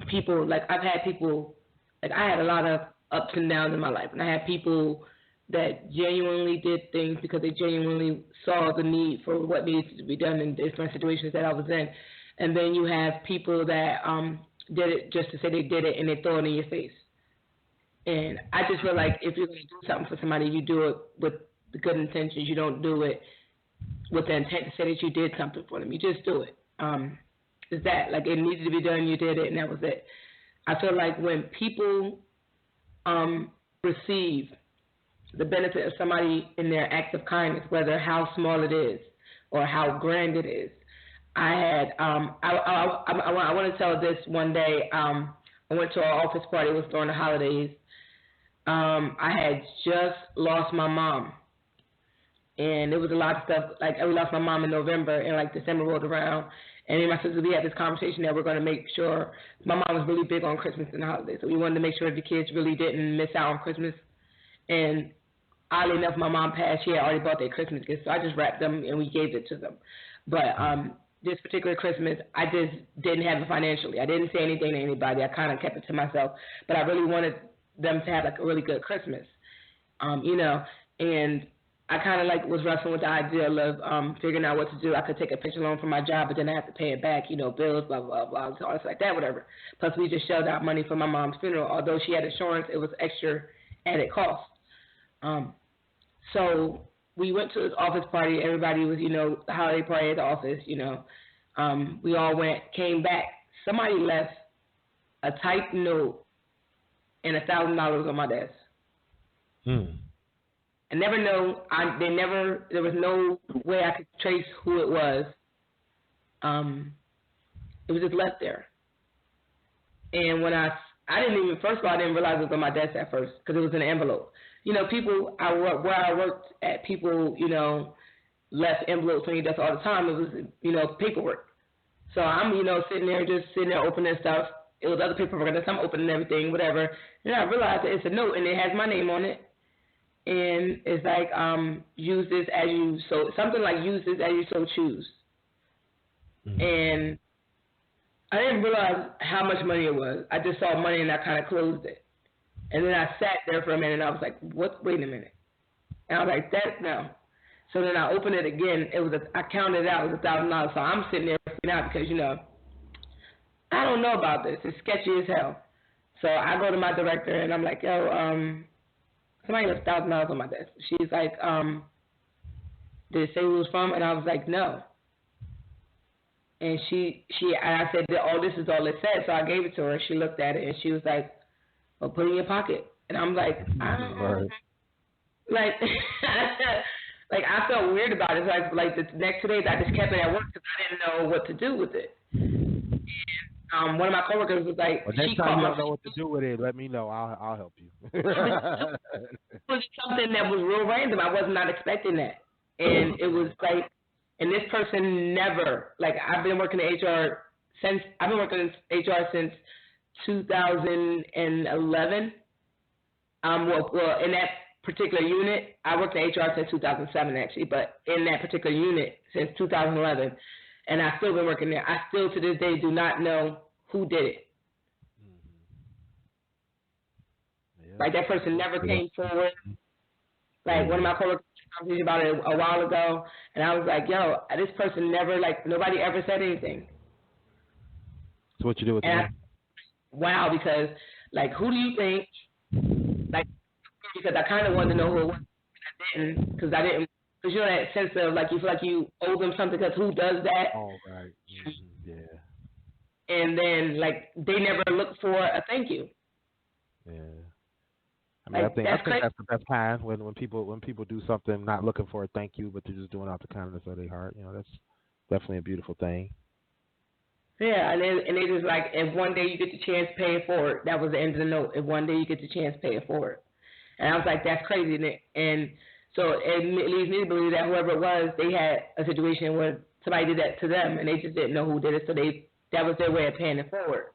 People, like, I've had people, like, I had a lot of ups and downs in my life, and I had people that genuinely did things because they genuinely saw the need for what needs to be done in different situations that I was in. And then you have people that did it just to say they did it, and they throw it in your face. And I just feel like if you're going to do something for somebody, you do it with the good intentions. You don't do it with the intent to say that you did something for them. You just do it. Is that, like, it needed to be done, you did it, and that was it. I feel like when people receive the benefit of somebody in their act of kindness, whether how small it is or how grand it is. I want to tell this one day. I went to an office party. It was during the holidays. I had just lost my mom. And there was a lot of stuff, like, we lost my mom in November, and, like, December rolled around. And me and my sister, we had this conversation that we're going to make sure, my mom was really big on Christmas and the holidays, so we wanted to make sure the kids really didn't miss out on Christmas. And oddly enough, my mom passed, she had already bought their Christmas gifts, so I just wrapped them and we gave it to them. But this particular Christmas, I just didn't have it financially. I didn't say anything to anybody. I kind of kept it to myself. But I really wanted them to have, like, a really good Christmas, you know, and I kind of, like, was wrestling with the idea of figuring out what to do. I could take a picture loan from my job, but then I have to pay it back, you know, bills, blah, blah, blah, all stuff like that, whatever. Plus, we just shelled out money for my mom's funeral. Although she had insurance, it was extra added cost. So we went to this office party. Everybody was, you know, the holiday party at the office, you know. We all went, came back. Somebody left a typed note and $1,000 on my desk. I never know. There was no way I could trace who it was. It was just left there. And when I didn't even, first of all, I didn't realize it was on my desk at first because it was in an envelope. You know, people, where I worked at, people, you know, left envelopes on your desk all the time. It was, you know, paperwork. So I'm, you know, sitting there opening stuff. It was other paperwork, and I'm opening everything, whatever. And I realized that it's a note, and it has my name on it. And it's like, use this as you so, something like use this as you so choose. And I didn't realize how much money it was. I just saw money and I kind of closed it. And then I sat there for a minute and I was like, what? Wait a minute. And I was like, no. So then I opened it again. I counted it out. It was $1,000. So I'm sitting there freaking out because, you know, I don't know about this. It's sketchy as hell. So I go to my director and I'm like, yo, somebody left $1,000 on my desk. She's like, did it say who it was from? And I was like, no. And I said, oh, this is all it said. So I gave it to her. She looked at it and she was like, well, put it in your pocket. And I'm like, like, I felt weird about it. Like the next 2 days, I just kept it at work because I didn't know what to do with it. And one of my coworkers was like, well, next time you don't know what to do with it, let me know. I'll help you. It was something that was real random. I was not expecting that. And it was like, and this person never, like, I've been working in HR since 2011. Well, in that particular unit, I worked in HR since 2007, actually, but in that particular unit since 2011. And I've still been working there. I still, to this day, do not know who did it. Yeah. Like, that person never came forward. Like, one of my coworkers talked about it a while ago, and I was like, yo, this person never, like, nobody ever said anything. So what you do with that? Wow, because, like, who do you think, like, because I kind of wanted to know who it was, and I didn't, because you know that sense of like you feel like you owe them something because who does that? Oh, right. Mm-hmm. Yeah. And then like they never look for a thank you. Yeah. I mean, Like, I think crazy. that's the best kind when people do something not looking for a thank you, but they're just doing it out the kindness of their heart. You know, that's definitely a beautiful thing. Yeah, and they just like, if one day you get the chance to pay it forward, that was the end of the note. If one day you get the chance to pay it forward. And I was like, that's crazy. And so it leads me to believe that whoever it was, they had a situation where somebody did that to them, and they just didn't know who did it, so that was their way of paying it forward.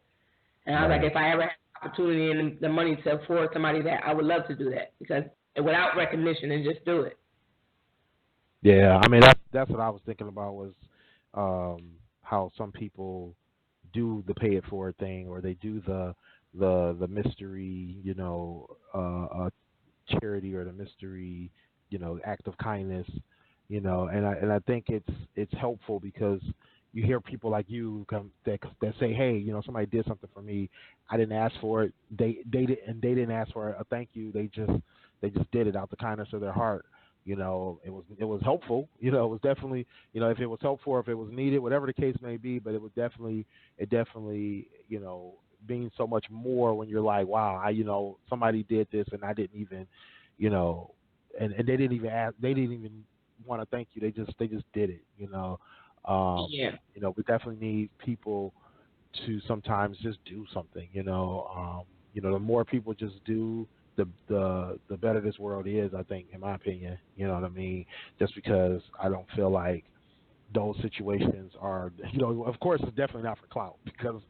And I was like, if I ever had the opportunity and the money to afford somebody that, I would love to do that, because without recognition, and just do it. Yeah, I mean that's what I was thinking about was how some people do the pay it forward thing, or they do the mystery, you know, charity, or the mystery, you know, act of kindness, you know, and I think it's helpful because you hear people like you that say, hey, you know, somebody did something for me, I didn't ask for it, they didn't ask for a thank you, they just did it out the kindness of their heart. You know, it was helpful. You know, it was definitely, you know, if it was helpful or if it was needed, whatever the case may be. But it definitely, you know, means so much more when you're like, wow, you know, somebody did this and I didn't even, you know, and they didn't even ask, they didn't even want to thank you. They just did it. You know, you know, we definitely need people to sometimes just do something. You know, the more people just do, the better this world is, I think, in my opinion. You know what I mean? Just because I don't feel like those situations are, you know, of course it's definitely not for clout, because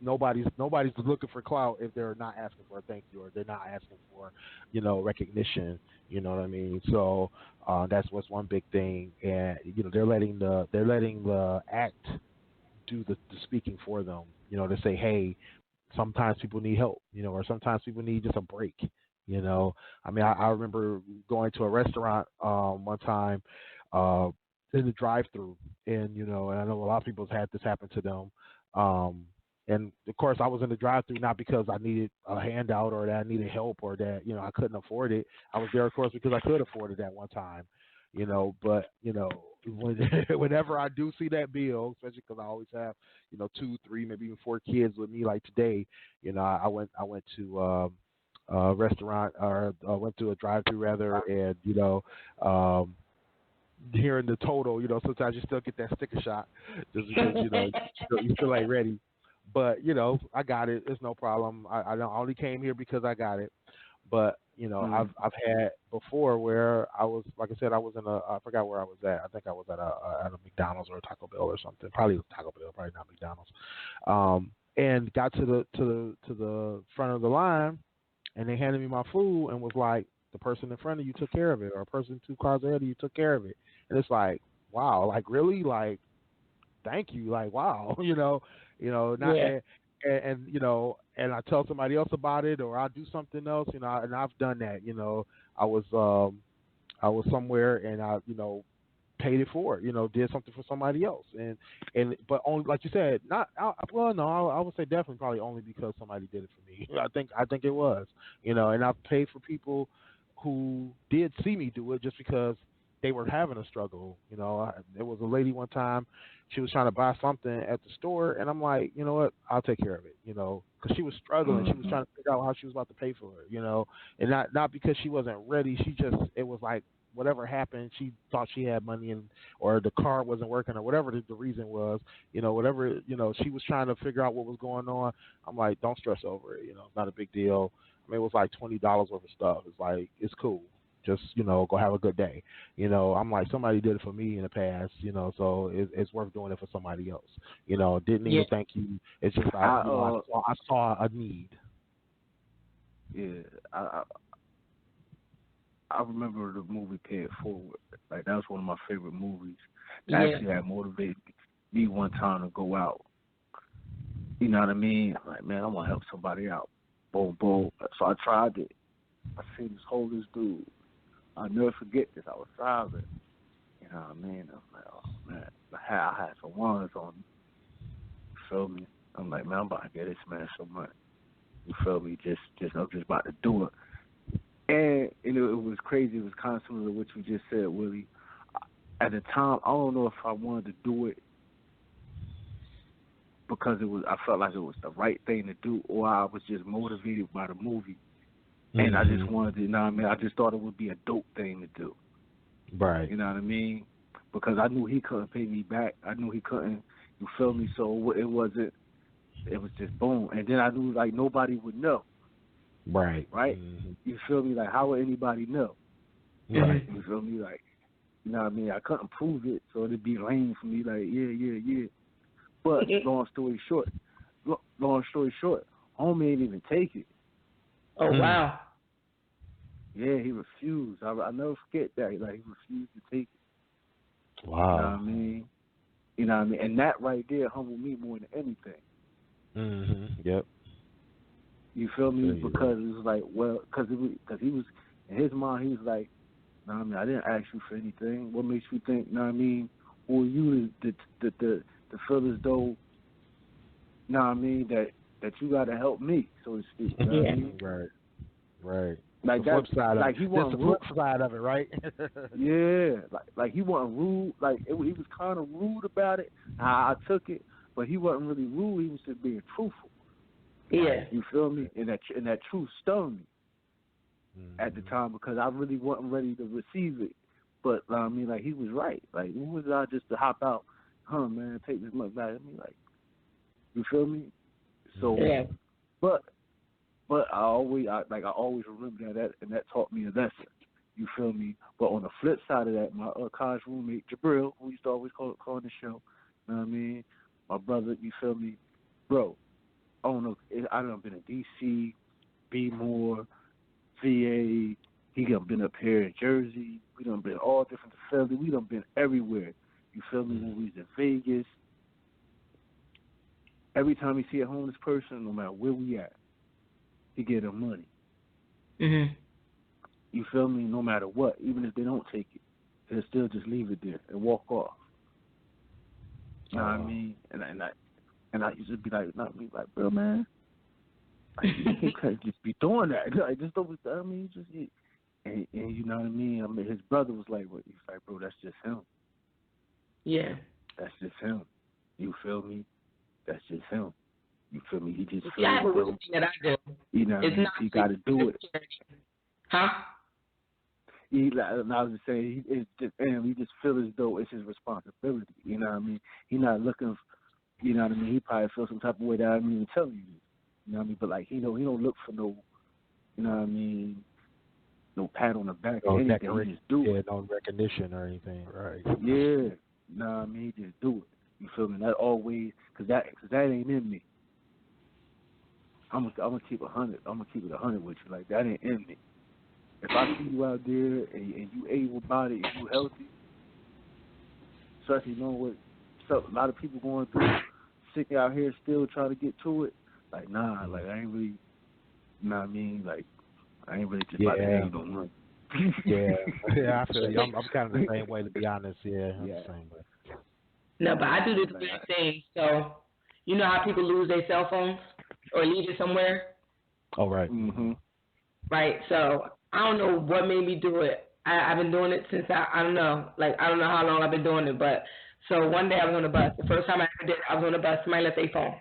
nobody's looking for clout if they're not asking for a thank you, or they're not asking for, you know, recognition. You know what I mean? So that's what's one big thing, and you know, they're letting the act do the speaking for them. You know, to say, hey, sometimes people need help, you know, or sometimes people need just a break. You know, I mean, I remember going to a restaurant one time in the drive-through, and you know, and I know a lot of people have had this happen to them. And of course, I was in the drive-through not because I needed a handout or that I needed help or that, you know, I couldn't afford it. I was there, of course, because I could afford it at one time. You know, but you know, whenever I do see that bill, especially because I always have, you know, 2, 3, maybe even 4 kids with me, like today, you know, I went to restaurant, or went to a drive-through rather, and you know, hearing the total, you know, sometimes you still get that sticker shock just because, you know, you still ain't ready. But you know, I got it. It's no problem. I only came here because I got it. But you know, I've had before where I was, like I said, I was in I forgot where I was at. I think I was at a McDonald's or a Taco Bell or something. Probably Taco Bell, probably not McDonald's. And got to the front of the line, and they handed me my food and was like, the person in front of you took care of it, or a person 2 cars ahead of you took care of it. And it's like, wow, like really, like thank you, like wow, you know, not. Yeah. And you know, and I tell somebody else about it, or I do something else, you know, and I've done that. You know, I was somewhere, and I, you know, paid it forward, you know, did something for somebody else, and but only, like you said, not well, no, I would say definitely probably only because somebody did it for me. I think it was, you know, and I've paid for people who did see me do it just because they were having a struggle. You know, there was a lady one time, she was trying to buy something at the store, and I'm like, you know what, I'll take care of it, you know, because she was struggling. She was trying to figure out how she was about to pay for it, you know, and not because she wasn't ready. It was like whatever happened, she thought she had money, and or the car wasn't working, or whatever the reason was, you know, whatever, you know, she was trying to figure out what was going on. I'm like, don't stress over it, you know, it's not a big deal. I mean, it was like $20 worth of stuff. It's like, it's cool. Just, you know, go have a good day. You know, I'm like, somebody did it for me in the past, you know, so it's worth doing it for somebody else. You know, didn't need to thank you. It's just, I saw a need. Yeah, I remember the movie Pay It Forward. Like, that was one of my favorite movies. That actually had motivated me one time to go out. You know what I mean? Like, man, I want to help somebody out. Boom, boom. So I tried it. I seen this homeless dude. I'll never forget this. I was driving. You know what I mean? I'm like, oh, man. I had some ones on me. You feel me? I'm like, man, I'm about to get this man so much. You feel me? I'm just about to do it. And and it was crazy. It was kind of similar to what you just said, Willie. At the time, I don't know if I wanted to do it because I felt like it was the right thing to do, or I was just motivated by the movie. And I just wanted to, you know what I mean? I just thought it would be a dope thing to do. Right. You know what I mean? Because I knew he couldn't pay me back. I knew he couldn't, you feel me? So it was just boom. And then I knew, like, nobody would know. Right. Right? You feel me? Like, how would anybody know? Right. You feel me? Like, you know what I mean? I couldn't prove it, so it'd be lame for me, like, yeah. But long story short, homie ain't even take it. Oh, wow. Yeah, he refused. I never forget that. Like, he refused to take it. Wow. You know what I mean? You know what I mean? And that right there humbled me more than anything. Yep. You feel me? Because it was like, well, because he was, in his mind, he was like, you know what I mean? I didn't ask you for anything. What makes you think, you know what I mean? Who are you to feel as though, you know what I mean, that you got to help me, so to speak. You know what I mean? Right. Like the flip side like of it. He wasn't the flip side of it, right? Yeah, like he wasn't rude. Like he was kind of rude about it. I took it, but he wasn't really rude. He was just being truthful. Yeah. You feel me? And that truth stung me at the time because I really wasn't ready to receive it. But I mean, like, he was right. Like, who was I just to hop out? Man, take this money back. I mean, like, you feel me? So, but I always remember that, and that taught me a lesson. You feel me? But on the flip side of that, my college roommate Jabril, who used to always call on the show, you know what I mean? My brother, you feel me, bro? I don't know. I done been in D.C., B-More, VA. He done been up here in Jersey. We done been all different facilities. We done been everywhere. You feel me? When we was in Vegas. Every time he see a homeless person, no matter where we at, he get them money. You feel me? No matter what, even if they don't take it, he'll still just leave it there and walk off. You know what I mean? And I used to be like, bro, man, like, you can't just be doing that. Like, just don't. I mean, and you know what I mean? I mean, his brother was like, he's like, bro, that's just him. Yeah. That's just him. You feel me? That's just him. You feel me? He just feels I have a routine that I do. You know, he got to do it. Huh? I was just saying, he just feels as though it's his responsibility. You know what I mean? He not looking. You know what I mean? He probably feels some type of way that I didn't even tell you. You know what I mean? But like, he don't look for no. You know what I mean? No pat on the back or anything. He just do it. No recognition or anything, right? Yeah. You know what I mean? He just do it. You feel me? That always, cause that ain't in me. I'm gonna keep 100. I'm gonna keep it 100 with you. Like, that ain't in me. If I see you out there and you able bodied and you healthy, especially knowing what a lot of people going through, sick out here still trying to get to it. Like, nah, like, I ain't really. You know what I mean? Like, I ain't really just about to hang no money. Yeah, I feel you. I'm kind of the same way, to be honest. Yeah, I'm the same way. No, but I do this weird thing. So, you know how people lose their cell phones or leave it somewhere? Oh, right. Right. So I don't know what made me do it. I've been doing it since I don't know. Like, I don't know how long I've been doing it, but so one day I was on the bus. The first time I ever did it, I was on the bus. Somebody left their phone,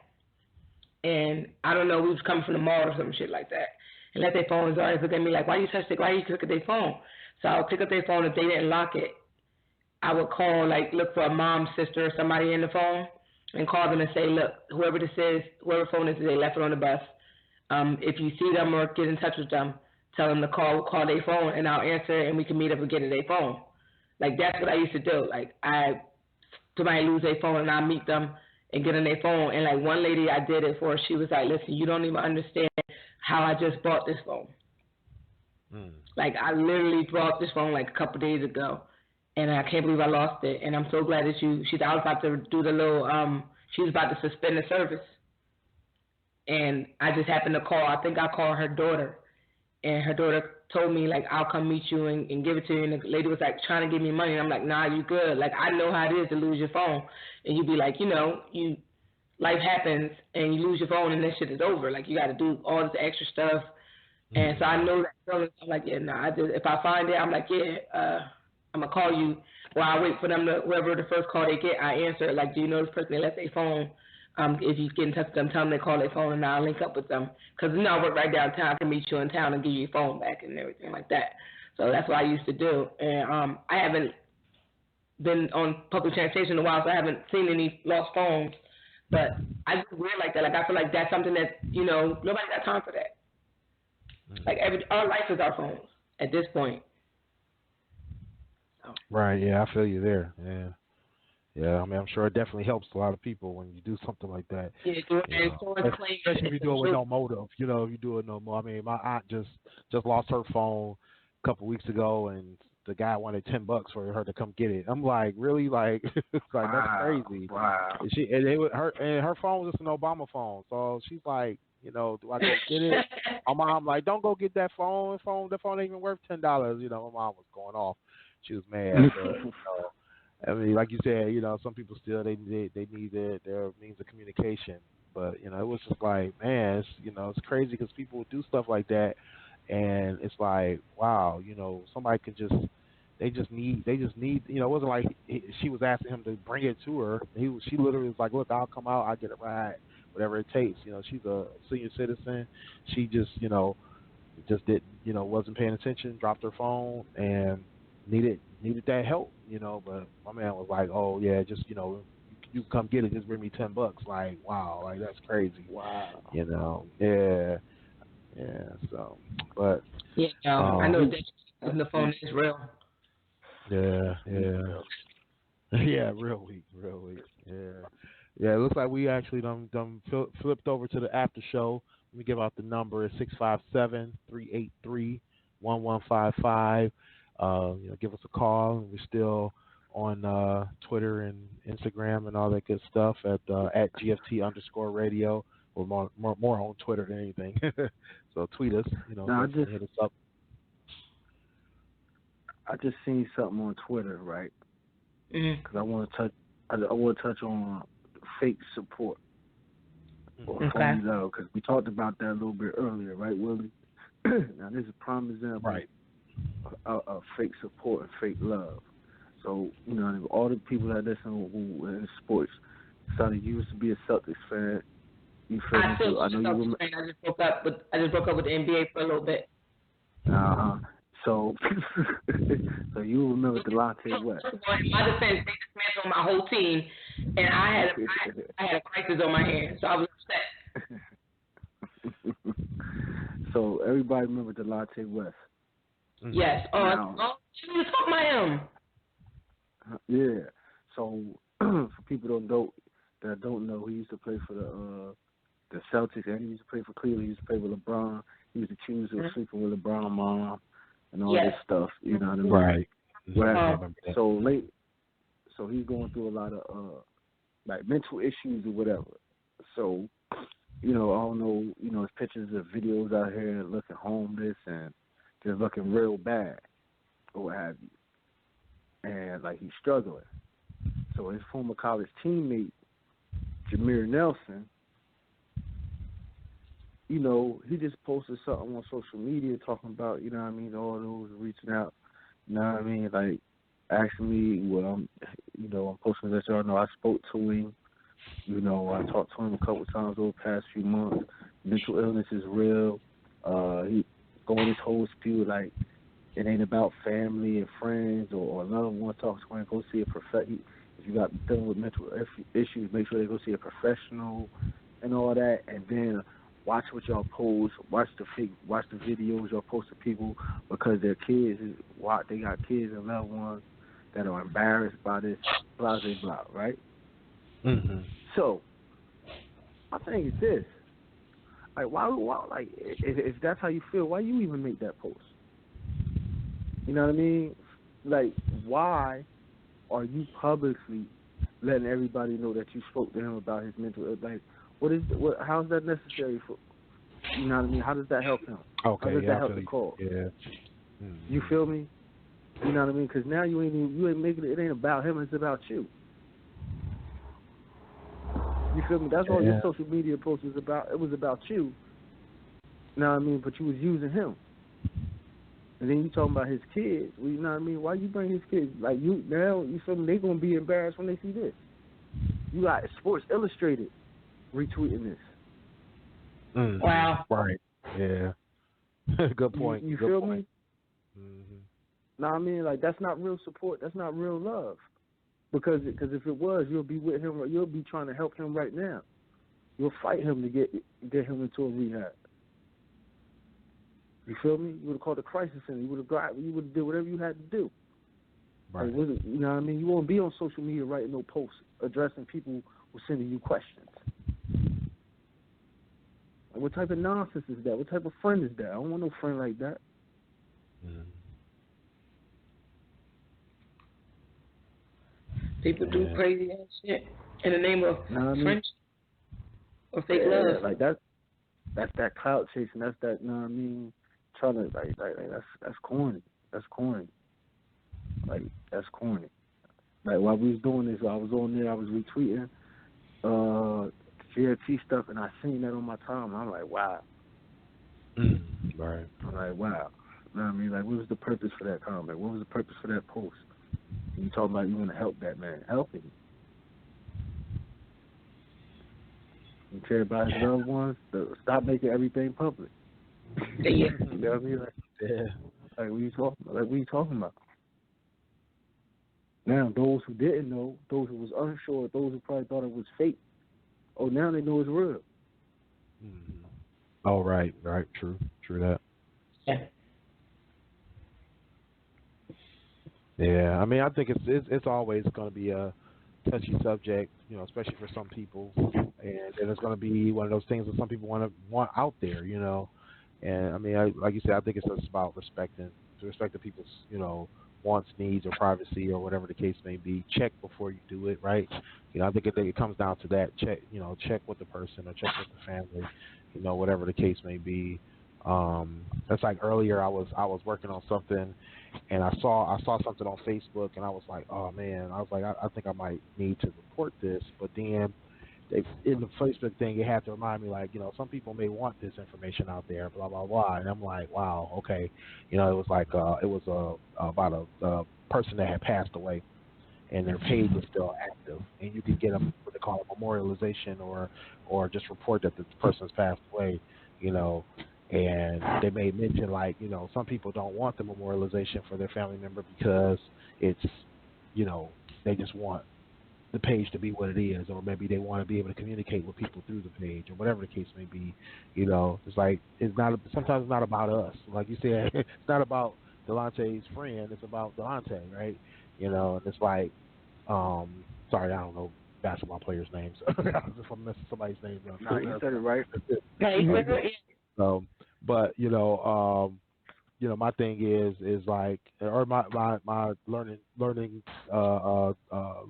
and I don't know. We was coming from the mall or some shit like that, and left their phone. And always look at me like, why you touch it? Why you look at their phone? So I would pick up their phone. If they didn't lock it, I would call, like, look for a mom, sister, or somebody in the phone, and call them and say, look, whoever this is, whoever phone this is, they left it on the bus. If you see them or get in touch with them, tell them to call their phone, and I'll answer, and we can meet up and get in their phone. Like, that's what I used to do. Like, somebody lose their phone, and I meet them and get on their phone. And, like, one lady I did it for, she was like, listen, you don't even understand how I just bought this phone. Like, I literally bought this phone, like, a couple days ago, and I can't believe I lost it. And I'm so glad that I was about to do the little, she was about to suspend the service. And I just happened to call. I think I called her daughter. And her daughter told me, like, I'll come meet you and give it to you. And the lady was, like, trying to give me money. And I'm like, nah, you good. Like, I know how it is to lose your phone. And you be like, you know, life happens and you lose your phone and that shit is over. Like, you got to do all this extra stuff, And so I know that feeling. I'm like, yeah, nah. If I find it, I'm like, yeah, I'm gonna call you. Or I wait for them to, whoever the first call they get, I answer it. Like, do you know this person? They left their phone. If you get in touch with them, tell them they call their phone, and I'll link up with them. Because I work right downtown. I can meet you in town and give you your phone back and everything like that. So that's what I used to do. And I haven't been on public transportation in a while, so I haven't seen any lost phones. But I just weird like that. Like, I feel like that's something that, nobody got time for that. Like, our life is our phones at this point. So. Right, yeah, I feel you there. Yeah, I mean, I'm sure it definitely helps a lot of people when you do something like that. Yeah, especially if you do it with no motive. If you do it no more. I mean, my aunt just lost her phone a couple weeks ago, and the guy wanted $10 for her to come get it. I'm like, really? Like, like that's crazy. Wow. And her phone was just an Obama phone, so she's like, do I go get it? My mom like, don't go get that phone. The phone ain't even worth $10. My mom was going off. She was mad. But, I mean, like you said, some people still they need their means of communication. But it was just like, man, it's crazy because people would do stuff like that, and it's like, wow, somebody could they just need. It wasn't like she was asking him to bring it to her. She literally was like, look, I'll come out, I'll get a ride, whatever it takes. She's a senior citizen. She just did wasn't paying attention, dropped her phone, and needed that help. But my man was like, oh yeah, just you come get it, just bring me $10. Like, wow, like that's crazy. Wow. Yeah. So, but yeah, I know that the phone is real. Yeah, real weak. Yeah. It looks like we actually done flipped over to the after show. Let me give out the number. It's 657-383-1155. Give us a call. We're still on Twitter and Instagram and all that good stuff at GFT_radio. Or more on Twitter than anything. So tweet us. Hit us up. I just seen something on Twitter, right? Because I want to touch on fake support or phony love, because we talked about that a little bit earlier, right, Willie? Now this is a prime example, right, of fake support and fake love. So all the people that listen who in sports, Sonny, you used to be a Celtics fan. You feel me? So I know you remember. I just broke up with the NBA for a little bit. So you remember Delonte West? In my defense, they dismantled my whole team, and I had a crisis on my hands, so I was upset. So everybody remember Delonte West? Yes. You were talking about him. Yeah. So for people that don't know, he used to play for the Celtics, and he used to play for Cleveland. He used to play with LeBron. He was accused of sleeping with LeBron's mom and all this stuff. You know what I mean? Right. So he's going through a lot of like mental issues or whatever. So I don't know. His pictures of videos out here looking homeless and just looking real bad or what have you, and like he's struggling. So his former college teammate Jameer Nelson, he just posted something on social media talking about, all those reaching out, like asking me what I'm posting to let y'all know I spoke to him, I talked to him a couple times over the past few months. Mental illness is real. He going this whole spiel like it ain't about family and friends or loved ones. Talk to him, go see a professional. If you got dealing with mental issues, make sure they go see a professional and all that, and then watch what y'all post, watch the videos y'all post to people, because their kids they got kids and loved ones that are embarrassed by this blah blah blah, right? Mm-hmm. So my thing is this: like, why like if that's how you feel, why you even make that post? You know what I mean? Like, why are you publicly letting everybody know that you spoke to him about his mental? Like, how is that necessary for? You know what I mean? How does that help him? Okay, how does that help the cause? Yeah. Mm-hmm. You feel me? You know what I mean? Because now you ain't making it. It ain't about him. It's about you. You feel me? That's all your social media post was about. It was about you. You know what I mean? But you was using him. And then you talking about his kids. Well, you know what I mean? Why you bring his kids? Like, you feel me? They going to be embarrassed when they see this. You got Sports Illustrated retweeting this. Wow. Right. Yeah. Good point. You Good feel point. me? Mm-hmm. Know what I mean? Like, that's not real support. That's not real love. Because if it was, you'll be with him. You'll be trying to help him right now. You'll fight him to get him into a rehab. You feel me? You would have called a crisis center. You would have did whatever you had to do. Right. Like, you know what I mean? You won't be on social media writing no posts addressing people who sending you questions. Like, what type of nonsense is that? What type of friend is that? I don't want no friend like that. People do crazy ass shit in the name of friendship or fake love. Like that's that clout chasing. That's that. You know what I mean? Trying to like that's corny. That's corny. Like, that's corny. Like, while we was doing this, I was on there. I was retweeting GLT stuff, and I seen that on my time. I'm like, wow. Right. I'm like, wow. You know what I mean? Like, what was the purpose for that comment? What was the purpose for that post? You talking about you want to help that man. Help him. You care about his loved ones? Stop making everything public. Yeah. You know what I mean? Like, Yeah. Like, what you talking about? Now, those who didn't know, those who was unsure, those who probably thought it was fake, now they know it's real. Mm-hmm. Oh, right. True that. Yeah. Yeah, I mean, I think it's always going to be a touchy subject, you know, especially for some people, and it's going to be one of those things that some people want out there, you know. And I mean, like you said, I think it's just about respecting people's, you know, wants, needs, or privacy, or whatever the case may be. Check before you do it, right? You know, I think it comes down to that. Check with the person or check with the family, you know, whatever the case may be. That's like earlier I was working on something, and I saw something on Facebook, and I was like, oh man, I was like, I think I might need to report this, but then in the Facebook thing, it had to remind me, like, you know, some people may want this information out there, blah blah blah, and I'm like, wow, okay, you know, it was like about a person that had passed away, and their page was still active, and you could get them what they call a memorialization or just report that the person's passed away, you know. And they may mention, like, you know, some people don't want the memorialization for their family member because it's, you know, they just want the page to be what it is, or maybe they want to be able to communicate with people through the page, or whatever the case may be. You know, it's like sometimes it's not about us. Like you said, it's not about Delonte's friend. It's about Delonte, right? You know, and it's like, sorry, I don't know basketball players' names. If I'm messing somebody's name up. No, you said it right. But you know, my thing is like, or my learning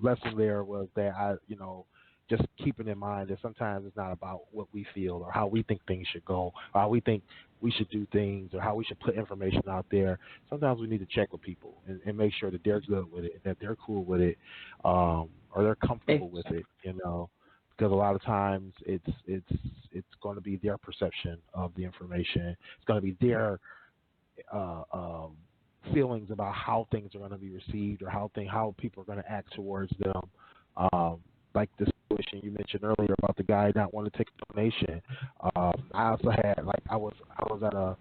lesson there was that I, you know, just keeping in mind that sometimes it's not about what we feel or how we think things should go, or how we think we should do things, or how we should put information out there. Sometimes we need to check with people and make sure that they're good with it, that they're cool with it, or they're comfortable with it, you know. Because a lot of times it's going to be their perception of the information. It's going to be their feelings about how things are going to be received, or how people are going to act towards them. Like this situation you mentioned earlier about the guy not wanting to take a donation. I also had, like, I was at a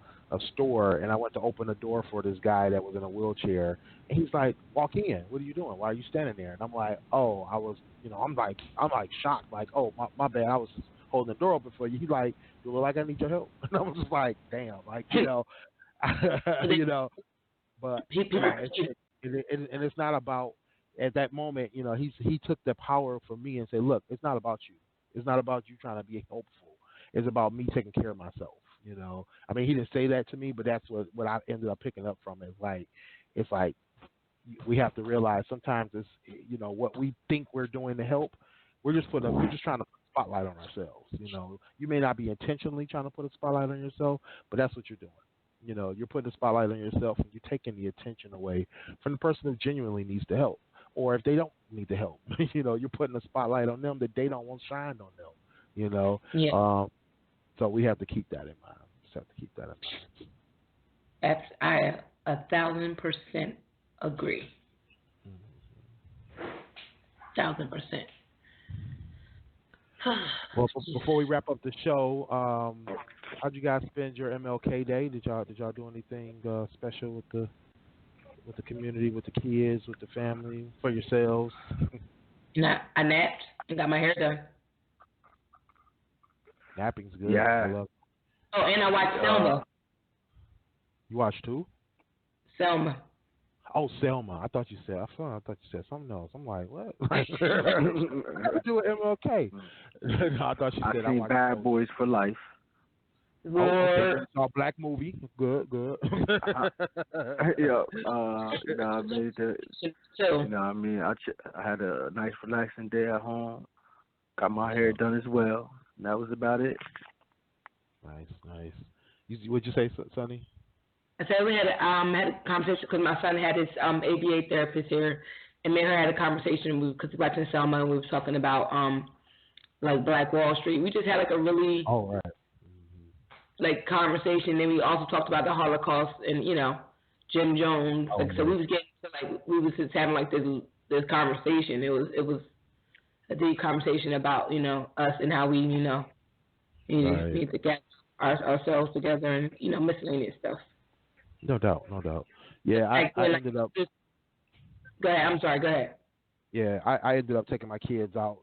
store, and I went to open the door for this guy that was in a wheelchair, and he's like, "Walk in. What are you doing? Why are you standing there?" And I'm like, "Oh, I was, you know, I'm like shocked, like, oh, my bad. I was just holding the door open for you." He's like, "You look like I need your help." And I was just like, "Damn, like, you know." You know, but and it's not about, at that moment, you know, he took the power from me and said, "Look, it's not about you. It's not about you trying to be helpful. It's about me taking care of myself." You know, I mean, he didn't say that to me, but that's what I ended up picking up from it. It's like we have to realize sometimes it's, you know, what we think we're doing to help, we're just trying to put a spotlight on ourselves. You know, you may not be intentionally trying to put a spotlight on yourself, but that's what you're doing. You know, you're putting a spotlight on yourself, and you're taking the attention away from the person who genuinely needs the help. Or if they don't need the help, you know, you're putting a spotlight on them that they don't want shined on them, you know. Yeah. So we have to keep that in mind. have to keep that in mind. I 1,000% agree. 1,000%. Well, before we wrap up the show, how'd you guys spend your MLK Day? Did y'all do anything special with the community, with the kids, with the family, for yourselves? I napped and got my hair done. Napping's good. Yeah. I love it. Oh, and I watched Selma. You watched who? Selma. Oh, Selma. I thought you said something else. I'm like, what? Do an MLK. No, I thought you said I seen Bad Boys for Life. Oh, okay. Saw Black movie. Good. Yeah, you know what I mean? You know what I mean? I had a nice relaxing day at home. Got my hair done as well. And that was about it. Nice. What'd you say, Sonny? I said we had a conversation because my son had his ABA therapist here, and me and her had a conversation because we were watching Selma and we were talking about like Black Wall Street. We just had like a really like conversation. Then we also talked about the Holocaust and Jim Jones. So we was getting to, like, we was just having like this conversation. It was a deep conversation about us and how we need to get ourselves together and miscellaneous stuff. No doubt. Yeah, I ended up. Go ahead. I'm sorry. Go ahead. Yeah, I ended up taking my kids out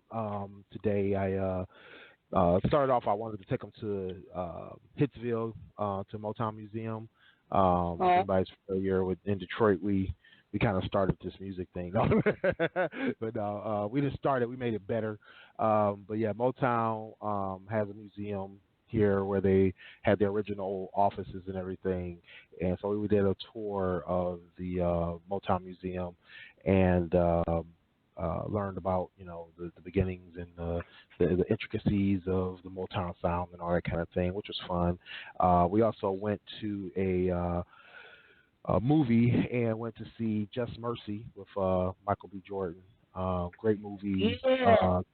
today. I started off. I wanted to take them to Hitsville, to Motown Museum. Everybody's familiar with in Detroit. We kind of started this music thing, but we just started. We made it better. But yeah, Motown has a museum here where they had their original offices and everything, and so we did a tour of the Motown Museum and learned about the beginnings and the intricacies of the Motown sound and all that kind of thing, which was fun. We also went to a movie and went to see Just Mercy with Michael B. Jordan. Great movie,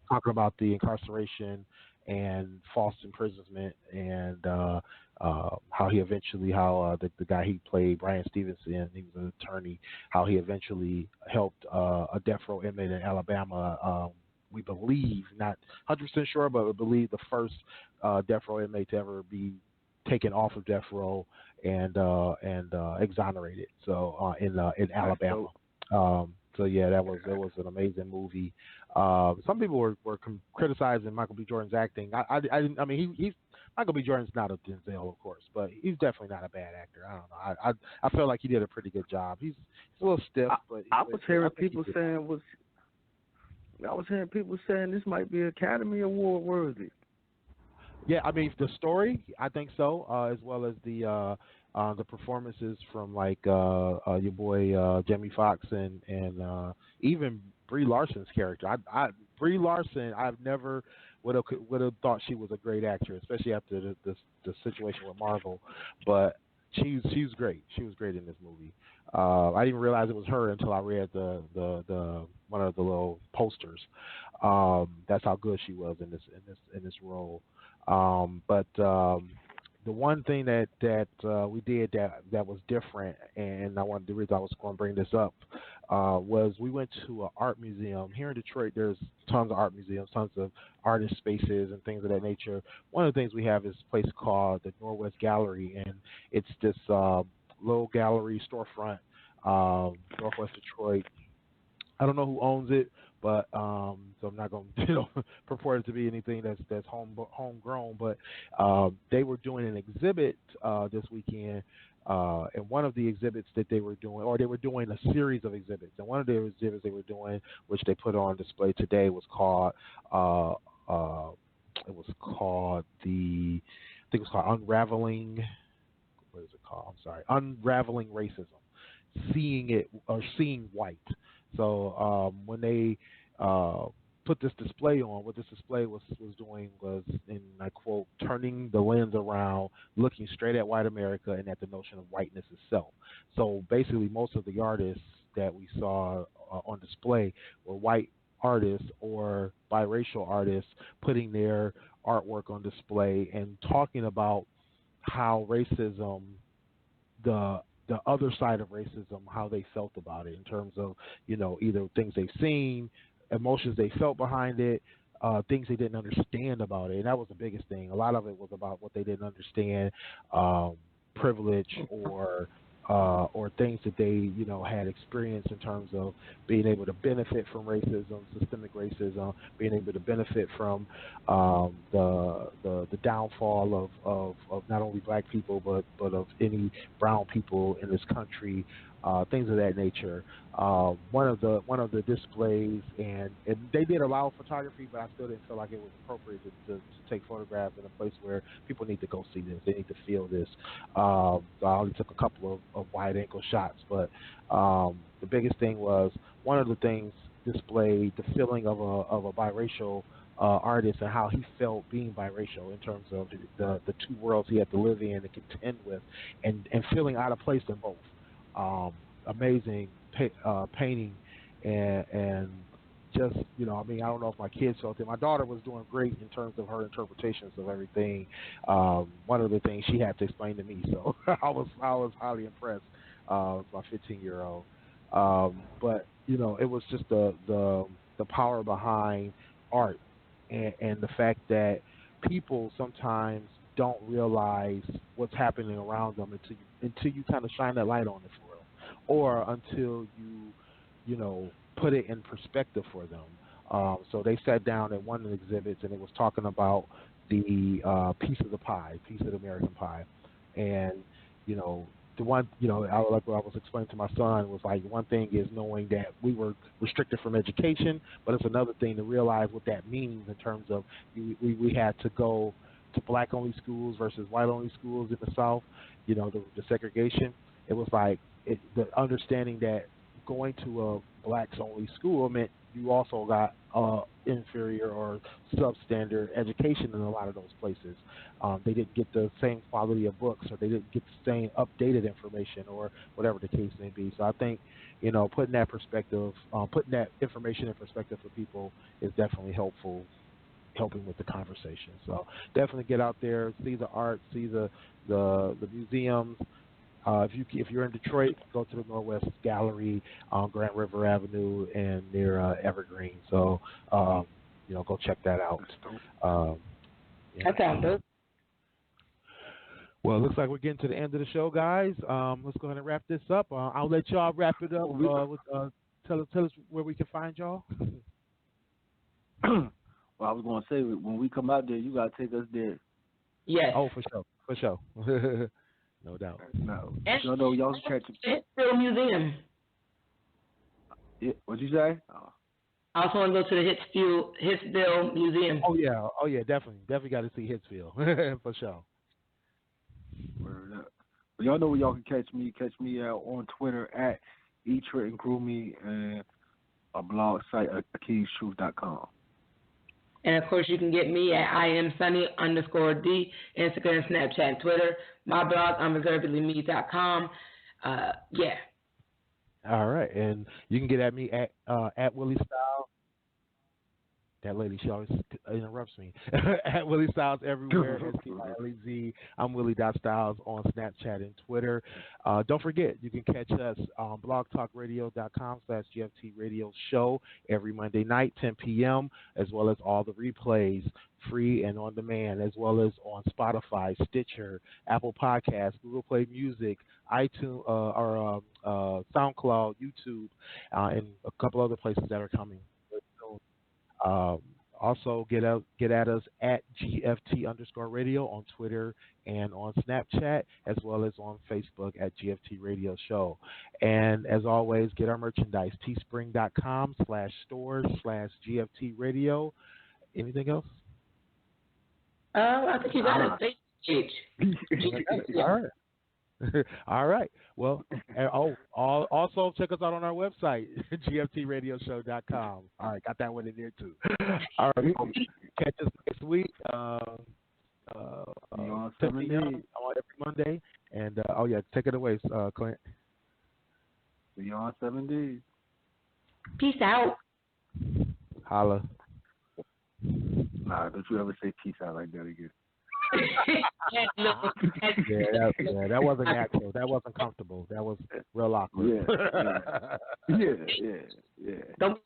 talking about the incarceration and false imprisonment, and how he eventually, the guy he played, Brian Stevenson, he was an attorney, how he eventually helped a death row inmate in Alabama. We believe, not 100% sure, but we believe the first death row inmate to ever be taken off of death row and exonerated. So in Alabama. So yeah, that was an amazing movie. Some people were criticizing Michael B. Jordan's acting. I mean, he's Michael B. Jordan's not a Denzel, of course, but he's definitely not a bad actor. I don't know. I felt like he did a pretty good job. He's a little stiff, but I was hearing people saying this might be Academy Award worthy. Yeah, I mean the story, I think so, as well as the performances from like your boy Jamie Foxx and even Brie Larson's character. Brie Larson, I've never would have thought she was a great actress, especially after the situation with Marvel. But she's great. She was great in this movie. I didn't realize it was her until I read the one of the little posters. That's how good she was in this role. But the one thing that we did that was different, and the reason I was going to bring this up was we went to an art museum here in Detroit. There's tons of art museums, tons of artist spaces and things of that nature. One of the things we have is a place called the Northwest Gallery, and it's this little gallery storefront, Northwest Detroit. I don't know who owns it, but so I'm not going to purport it to be anything that's homegrown. But they were doing an exhibit this weekend, and one of the exhibits that they were doing, or they were doing a series of exhibits, and one of the exhibits they were doing, which they put on display today, was called Unraveling. What is it called? I'm sorry, Unraveling Racism. Seeing white. So when they put this display on, what this display was doing was, and I quote, turning the lens around, looking straight at white America and at the notion of whiteness itself. So basically, most of the artists that we saw on display were white artists or biracial artists putting their artwork on display and talking about how racism, the other side of racism, how they felt about it in terms of, either things they've seen, emotions they felt behind it, things they didn't understand about it. And that was the biggest thing. A lot of it was about what they didn't understand, privilege or things that they, had experienced in terms of being able to benefit from racism, systemic racism, being able to benefit from the downfall of not only black people but of any brown people in this country, things of that nature. One of the displays, and they did allow photography, but I still didn't feel like it was appropriate to take photographs in a place where people need to go see this. They need to feel this. So I only took a couple of wide-angle shots, but the biggest thing was one of the things displayed the feeling of a biracial artist and how he felt being biracial in terms of the two worlds he had to live in and contend with, and feeling out of place in both. Amazing painting and just, I don't know if my kids felt it. My daughter was doing great in terms of her interpretations of everything. One of the things she had to explain to me, so I was highly impressed. My 15-year-old, but it was just the power behind art and the fact that people sometimes don't realize what's happening around them until you kind of shine that light on it for them, or until you put it in perspective for them. So they sat down at one of the exhibits, and it was talking about the piece of the pie, piece of the American pie, and the one, like what I was explaining to my son was like, one thing is knowing that we were restricted from education, but it's another thing to realize what that means in terms of we had to go to black-only schools versus white-only schools in the South, the segregation. It was like the understanding that going to a blacks-only school meant you also got inferior or substandard education in a lot of those places. They didn't get the same quality of books, or they didn't get the same updated information, or whatever the case may be. So I think, putting that perspective, putting that information in perspective for people is definitely helping with the conversation. So definitely get out there, see the art, see the museums. If you're in Detroit, go to the Northwest Gallery on Grand River Avenue and near Evergreen. So go check that out. That sounds good. Well, it looks like we're getting to the end of the show, guys. Let's go ahead and wrap this up. I'll let y'all wrap it up. Tell us where we can find y'all. Well, I was going to say, when we come out there, you got to take us there. Yes. Oh, for sure. No doubt. No, y'all can catch it. Hitsville Museum. Yeah, what'd you say? Oh. I also want to go to the Hitsville Museum. Oh yeah, definitely got to see Hitsville for sure. Word up. Well, y'all know where y'all can catch me. Catch me on Twitter at eTrentonGroomy and a blog site at AkizTruth.com. And of course, you can get me at IamSunny_D, Instagram, Snapchat, Twitter. My blog, unreservedlyme.com. Yeah. All right, and you can get at me at Willie Styles. That lady, she always interrupts me. At Willie Styles everywhere. STYLEZ. I'm Willie.Styles on Snapchat and Twitter. Don't forget, you can catch us on blogtalkradio.com/GFT Radio Show every Monday night, 10 p.m., as well as all the replays, free and on demand, as well as on Spotify, Stitcher, Apple Podcasts, Google Play Music, iTunes, or SoundCloud, YouTube, and a couple other places that are coming. Also, get at us at GFT_radio on Twitter and on Snapchat, as well as on Facebook at GFT Radio Show. And as always, get our merchandise, teespring.com/stores/GFT Radio. Anything else? I think you got it. Page. All right. All right. Well, also check us out on our website, gftradioshow.com. All right, got that one in there too. All right, catch us next week. On 10 p.m. on every Monday. And take it away, Clint. See you on 7 days. Peace out. Holla. Nah, don't you ever say peace out like that again. That wasn't natural. That wasn't comfortable. That was real awkward. Yeah. Don't